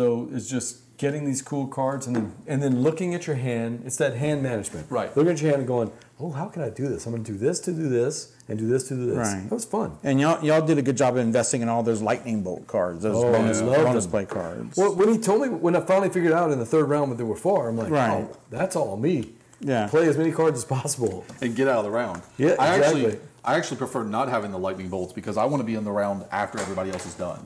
just getting these cool cards and then looking at your hand. It's that hand management. Right. Looking at your hand and going, oh, how can I do this? I'm going to do this to do this and do this to do this. Right. That was fun. And y'all did a good job of investing in all those lightning bolt cards, those bonus play cards. Well, when he told me, when I finally figured out in the 3rd round what they were for, I'm like, oh, that's all me. Yeah. Play as many cards as possible. And get out of the round. Yeah, exactly. I actually prefer not having the lightning bolts because I want to be in the round after everybody else is done.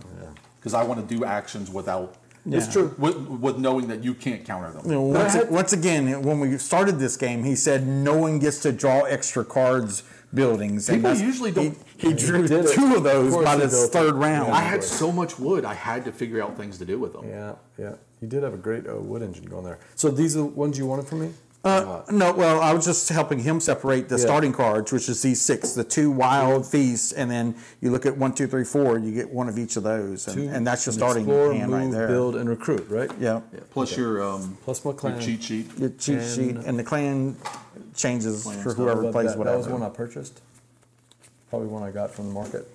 Because I want to do actions without... Yeah. It's true. With knowing that you can't counter them. You know, once again, when we started this game, he said no one gets to draw extra cards buildings. People usually don't. He drew 2 of those by the 3rd round. I had so much wood, I had to figure out things to do with them. Yeah. You did have a great wood engine going there. So these are the ones you wanted from me? No, well, I was just helping him separate the starting cards, which is these 6, the 2 wild feasts, and then you look at 1, 2, 3, 4, you get one of each of those, and that's your starting hand right there. Build, and recruit, right? Yeah. Plus your plus my clan. your cheat sheet. Your cheat sheet, and the clan changes for whoever plays whatever. That was one I purchased. Probably one I got from the market.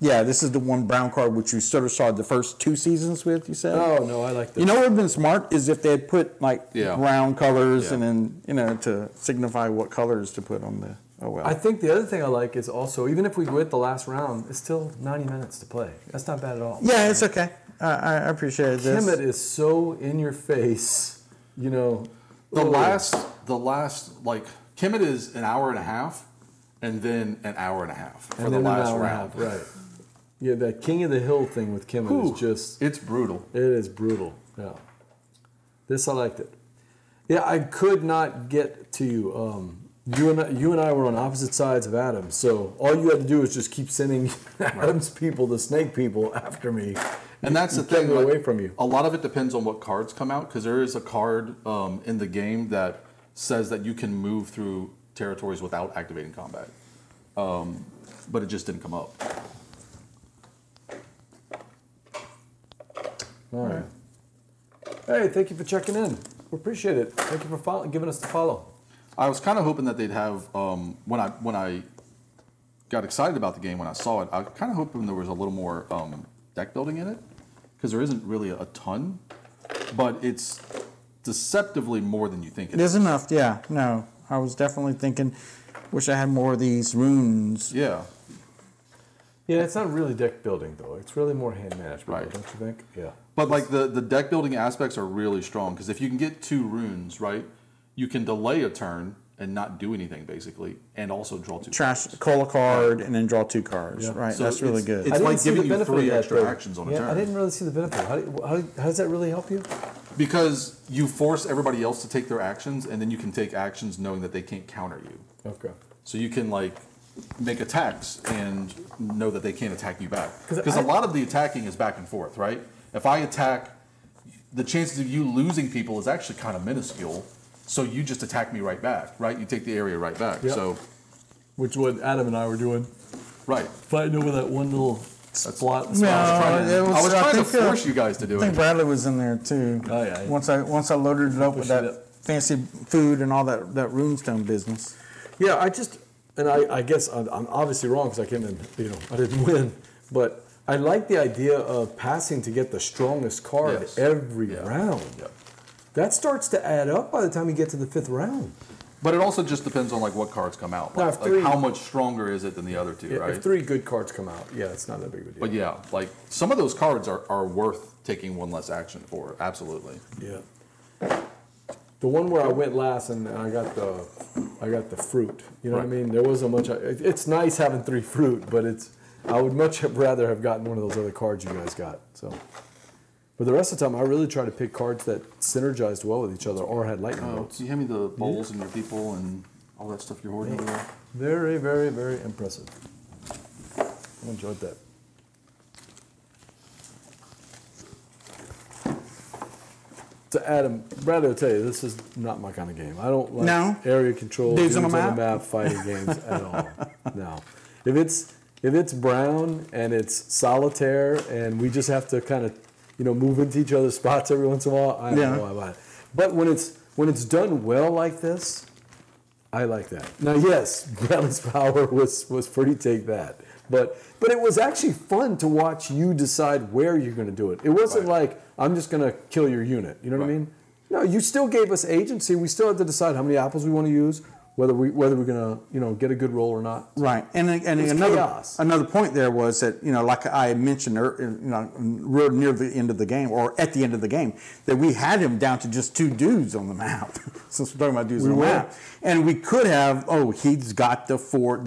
Yeah, this is the one brown card which you sort of started the first 2 seasons with, you said? Oh, no, I like this. You know what would have been smart is if they had put like brown colors and then, to signify what colors to put on the, I think the other thing I like is also, even if we went the last round, it's still 90 minutes to play. That's not bad at all. Yeah, it's okay. I appreciate this. Kemet is so in your face, The last, like, Kemet is an hour and a half, and then an hour and a half for the last round. Right. Yeah, that King of the Hill thing with Kemet is just... It's brutal. It is brutal, yeah. This, I liked it. Yeah, I could not get to you. You and I were on opposite sides of Adam, so all you had to do was just keep sending Adam's people, the snake people, after me. And that's the thing. Away from you. A lot of it depends on what cards come out, because there is a card in the game that says that you can move through territories without activating combat. But it just didn't come up. All right. Hey, thank you for checking in. We appreciate it. Thank you for giving us the follow. I was kind of hoping that they'd have, when I got excited about the game when I saw it, I was kind of hoping there was a little more deck building in it, because there isn't really a ton, but it's deceptively more than you think it There's is. enough, yeah. No, I was definitely thinking, wish I had more of these runes. Yeah. Yeah, it's not really deck building though. It's really more hand management, Right. don't you think? Yeah. But like the deck building aspects are really strong because if you can get 2 runes, right, you can delay a turn and not do anything basically, and also draw 2 Trash, cards. call a card, and then draw 2 cards. Yeah. Right, So that's really it's- good. it's I didn't like see the giving you benefit 3 of that, extra though. actions on a yeah, turn. I didn't really see the benefit. How does that really help you? Because you force everybody else to take their actions, and then you can take actions knowing that they can't counter you. Okay. So you can like make attacks and know that they can't attack you back. 'Cause Because a I- lot of the attacking is back and forth, right? If I attack, the chances of you losing people is actually kind of minuscule. So you just attack me right back, right? You take the area right back. Yep. So, Which what Adam and I were doing, right. fighting over that one little spot. No, I was I trying to think, force you guys to do I think it. Bradley was in there too. Oh, yeah. Once I loaded it up with Push it that up. fancy food and all that runestone business. Yeah, I guess I'm obviously wrong because I came in, I didn't win, but I like the idea of passing to get the strongest card Yes. every Yeah. round. Yeah. That starts to add up by the time you get to the 5th round. But it also just depends on like what cards come out. Now, Like, if three- how much stronger is it than the other 2, Yeah, right? If 3 good cards come out, yeah, it's not that big of a deal. But yeah, like some of those cards are worth taking 1 less action for. Absolutely. Yeah. The one where I went last and I got the fruit. You know what I Right. mean? There wasn't much. It's nice having 3 fruit, but I would much rather have gotten one of those other cards you guys got. So, but the rest of the time, I really try to pick cards that synergized well with each other or had lightning Oh, bolts. can you hand me the bowls and your people and all that stuff you're hoarding over there? Very, very, very impressive. I enjoyed that. To Adam, Brad will tell you, this is not my kind of game. I don't like No? area control, Dudes on the map? fighting games at all. No. If it's brown and it's solitaire and we just have to kind of, move into each other's spots every once in a while, I don't know about it. But when it's done well like this, I like that. Now, yes, Bradley's power was pretty take that. But it was actually fun to watch you decide where you're going to do it. It wasn't like, I'm just going to kill your unit. You know what I Right. mean? No, you still gave us agency. We still had to decide how many apples we want to use, whether we're going to, get a good roll or not. Right, and It's another chaos. another point there was that like I had mentioned, real near the end of the game or at the end of the game, that we had him down to just 2 dudes on the map. Since we're talking about dudes on the were. map, and we could have. Oh, he's got the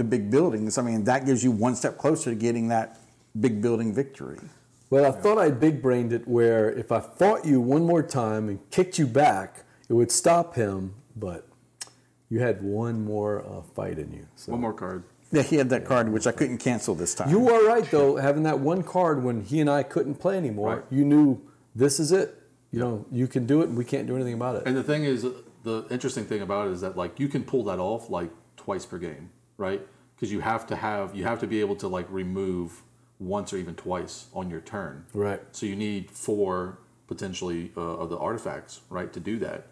big buildings. I mean, that gives you 1 step closer to getting that big building victory. Well, I thought I big-brained it where if I fought you one more time and kicked you back, it would stop him, but you had one more fight in you. So. One more card. Yeah, he had that card which I couldn't cancel this time. You were right, though, having that one card when he and I couldn't play anymore. Right. You knew this is it. You can do it, and we can't do anything about it. And the thing is, the interesting thing about it is that like you can pull that off like twice per game, right? Because you have to be able to like remove once or even twice on your turn. Right. So you need 4 potentially of the artifacts, right, to do that.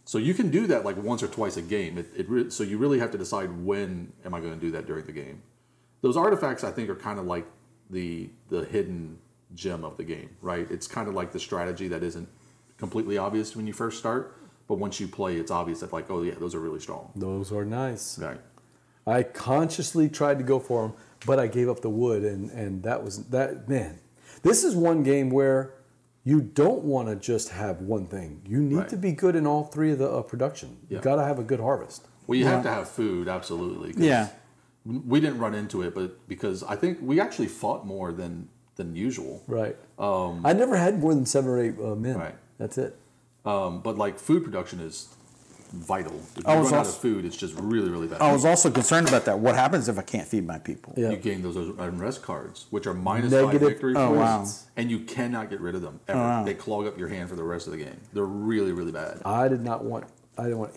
So you can do that like once or twice a game. So you really have to decide when am I going to do that during the game. Those artifacts, I think, are kind of like the hidden gem of the game, right? It's kind of like the strategy that isn't completely obvious when you first start, but once you play, it's obvious that like, oh yeah, those are really strong. Those are nice. Right. I consciously tried to go for them, but I gave up the wood, and that was that. Man, this is one game where you don't want to just have one thing. You need Right. to be good in all 3 of the production. Yeah. You got to have a good harvest. Well, you have to have food, absolutely. 'Cause Yeah. We didn't run into it, but because I think we actually fought more than usual. Right. I never had more than 7 or 8 men. Right. That's it. But like food production is vital. If I you was run out also- of food, it's just really, really bad. I was also concerned about that. What happens if I can't feed my people? Yeah. You gain those unrest cards, which are minus Negative- 5 victory Oh, wow. points, and you cannot get rid of them ever. wow. They clog up your hand for the rest of the game. They're really, really bad. I didn't want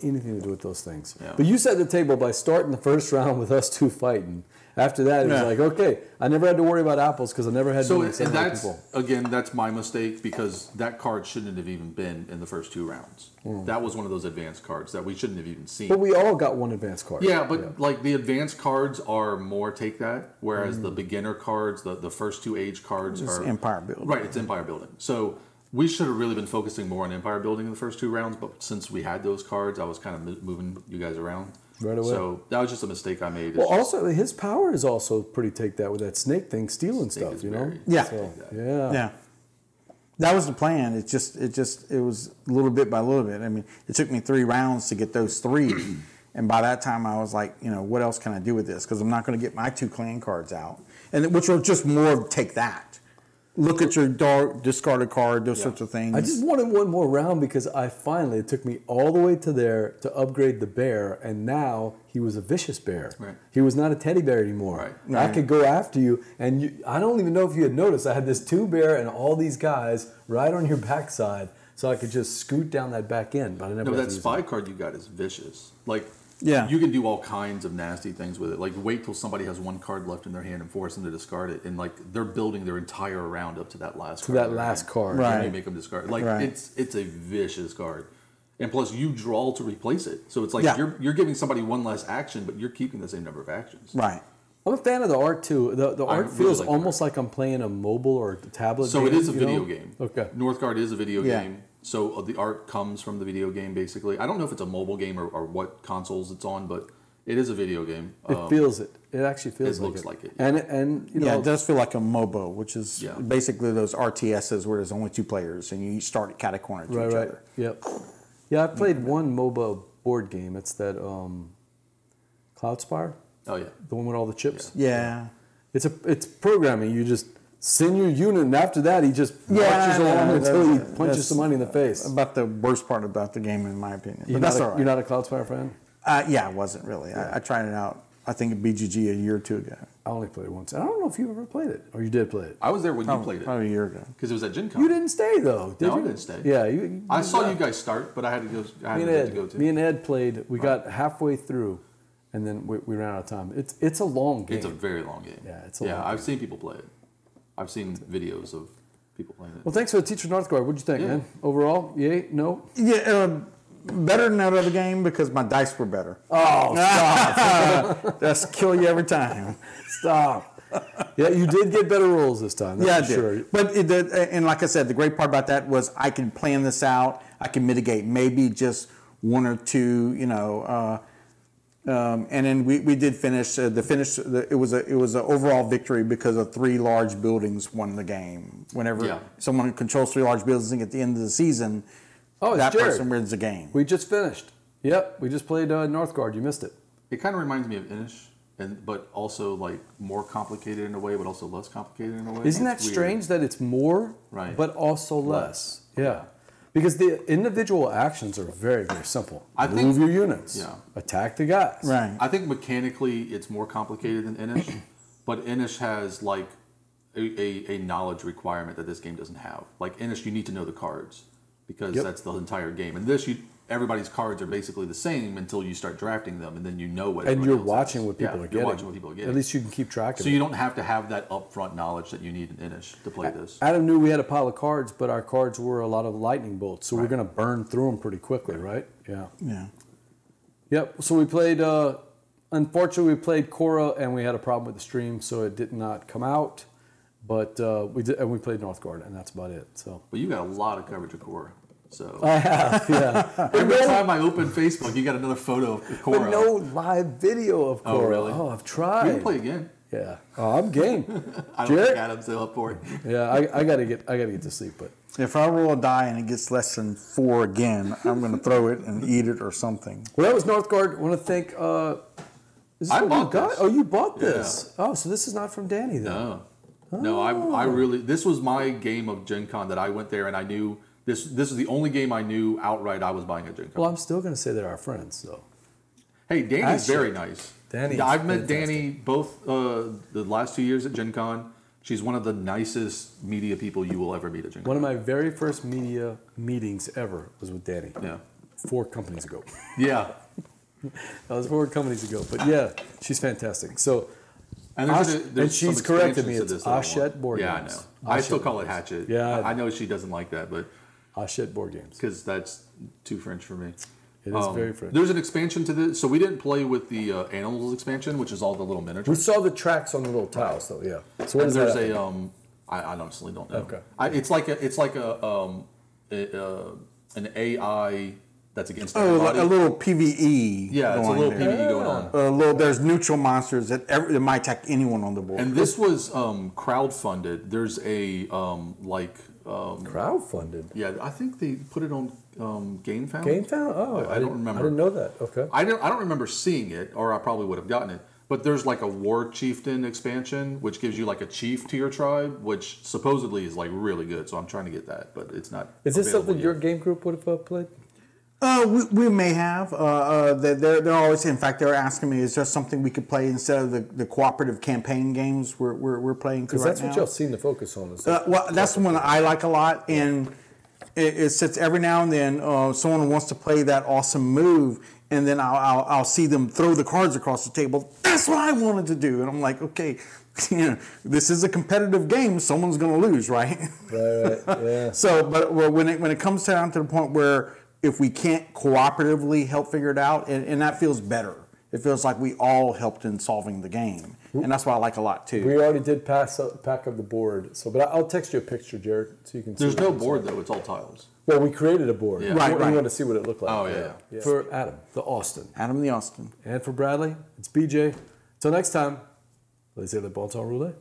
anything to do with those things. Yeah. But you set the table by starting the first round with us 2 fighting. After that, it was Yeah. like, okay, I never had to worry about apples because I never had So to and send that's people. again, that's my mistake because that card shouldn't have even been in the first 2 rounds. That was one of those advanced cards that we shouldn't have even seen. But we all got one advanced card. Yeah, but like the advanced cards are more take that, whereas the beginner cards, the first 2 age cards It's are empire building. Right, it's empire building. So We should have really been focusing more on empire building in the first 2 rounds, but since we had those cards, I was kind of moving you guys around. Right away. So that was just a mistake I made. Well, also his power is also pretty take that with that snake thing, stealing stuff. You know. Yeah. So, Yeah. That was the plan. It was a little bit by little bit. I mean, it took me 3 rounds to get those 3. And by that time, I was like, what else can I do with this? Because I'm not going to get my 2 clan cards out, and which were just more of take that. Look at your discarded card, those sorts of things. I just wanted one more round because it took me all the way to there to upgrade the bear, and now he was a vicious bear. Right. He was not a teddy bear anymore. Right. I could go after you, and I don't even know if you had noticed, I had this 2 bear and all these guys right on your backside, so I could just scoot down that back end. But I never. No, that spy card you got is vicious. Like, yeah, you can do all kinds of nasty things with it. Like, wait till somebody has 1 card left in their hand and force them to discard it, and like they're building their entire round up to that last card. That last card, right? And you make them discard. Like, it's a vicious card, and plus you draw to replace it. So it's like you're giving somebody 1 less action, but you're keeping the same number of actions. Right. I'm a fan of the art too. The art really feels like almost like I'm playing a mobile or a tablet. So game, it is a video game. Okay. Northgard is a video game. So the art comes from the video game, basically. I don't know if it's a mobile game or what consoles it's on, but it is a video game. It feels it. It actually feels it. Like Looks like it. And you know, it does feel like a MOBA, which is basically those RTSs where there's only 2 players and you each start at cat a corner to each other. Yep. Yeah, I played one MOBA board game. It's that Cloudspire. Oh yeah. The one with all the chips. Yeah. It's programming. You just send your unit, and after that, he just marches along until he punches somebody in the face. About the worst part about the game, in my opinion. But that's all right. You're not a Cloudspire fan? Yeah, I wasn't really. I tried it out, I think, at BGG a year or 2 ago. I only played it once. I don't know if you ever played it, or you did play it. I was there when you played it. Probably a year ago. Because it was at Gen Con. You didn't stay, though, did you? I didn't stay. Yeah. I saw you guys start, but I had to go. to go to. Me and Ed played. We got halfway through, and then we ran out of time. It's a long game. It's a very long game. Yeah, it's a long I've seen people play it. I've seen videos of people playing it. Well, thanks for the teacher Northgard. What'd you think, man? Overall, yay, no? Yeah, better than that other game because my dice were better. Oh, stop. That's kill you every time. Stop. Yeah, you did get better rolls this time. That's I did. Sure. But and like I said, the great part about that was I can plan this out. I can mitigate maybe just 1 or 2, and then we did finish. It was an overall victory because of 3 large buildings won the game. Whenever someone controls 3 large buildings at the end of the season, that person wins the game. We just finished. Yep, we just played Northgard. You missed it. It kind of reminds me of Inish, but also like more complicated in a way, but also less complicated in a way. Isn't that strange that it's more, but also less? Yeah. Because the individual actions are very, very simple. Move your units. Yeah. Attack the guys. Right. I think mechanically it's more complicated than Inish, but Inish has like a knowledge requirement that this game doesn't have. Like Inish, you need to know the cards because that's the entire game. And this, everybody's cards are basically the same until you start drafting them, and then you know what. And you're watching what people are getting. You're watching what people are getting. At least you can keep track of it. So you don't have to have that upfront knowledge that you need in Inish to play this. Adam knew we had a pile of cards, but our cards were a lot of lightning bolts, so we're going to burn through them pretty quickly, right? Yeah. Yeah. Yep. So we played. Unfortunately, we played Korra, and we had a problem with the stream, so it did not come out. But we did, and we played Northgard, and that's about it. So. But you got a lot of coverage of Korra. So I have, yeah. Every time I open Facebook, you got another photo of Korra. But no live video of Korra. Oh, really? Oh, I've tried. We can play again. Yeah. Oh, I'm game. I don't think Adam's still up for it. Yeah, I gotta get to sleep, but if I roll a die and it gets less than 4 again, I'm going to throw it and eat it or something. Well, that was Northgard. I want to thank. Is this I what bought you got? this. Oh, you bought this. Yeah. Oh, so this is not from Danny then? No. No, I really. This was my game of Gen Con that I went there and I knew. This is the only game I knew outright I was buying at Gen Con. Well, I'm still going to say they're our friends, though. Hey, Danny's very nice. Danny, I've met Danny both the last 2 years at Gen Con. She's one of the nicest media people you will ever meet at Gen Con. One of my very first media meetings ever was with Danny. Yeah. 4 companies ago. Yeah. That was 4 companies ago. But yeah, she's fantastic. So, and she's corrected me. It's Hachette Board Games. Yeah, I know. I still call it Hatchet. Yeah. I know she doesn't like that, but Hachette Board Games. Because that's too French for me. It is very French. There's an expansion to this. So we didn't play with the Animals expansion, which is all the little miniatures. We saw the tracks on the little tiles, though, yeah. So and there's a I honestly don't know. Okay. It's like an AI that's against everybody. A little PVE. Yeah, it's a little PVE going on. There's neutral monsters that might attack anyone on the board. And this was crowdfunded. There's a crowdfunded. Yeah, I think they put it on GameFound. GameFound? Oh, I don't remember. I didn't know that. Okay. I don't remember seeing it, or I probably would have gotten it. But there's like a War Chieftain expansion, which gives you like a chief to your tribe, which supposedly is like really good. So I'm trying to get that, but it's not. Is this something yet. your game group would have played? We may have. They're always. In fact, they're asking me, is there something we could play instead of the cooperative campaign games we're playing through right now? Because that's what y'all seem to focus on. Well, that's the one I like a lot, and it sits every now and then. Someone wants to play that awesome move, and then I'll see them throw the cards across the table. That's what I wanted to do, and I'm like, okay, this is a competitive game. Someone's going to lose, right? Right. Yeah. So, but when it comes down to the point where if we can't cooperatively help figure it out, and that feels better. It feels like we all helped in solving the game, and that's what I like a lot too. We already did pack of the board, but I'll text you a picture, Jared, so you can see. There's no board though; it's all tiles. Well, we created a board. Yeah. Right. We want to see what it looked like. Oh yeah. For Adam, the Austin, Adam the Austin. and for Bradley, it's BJ. Till next time, Laissez, le bon temps rouler.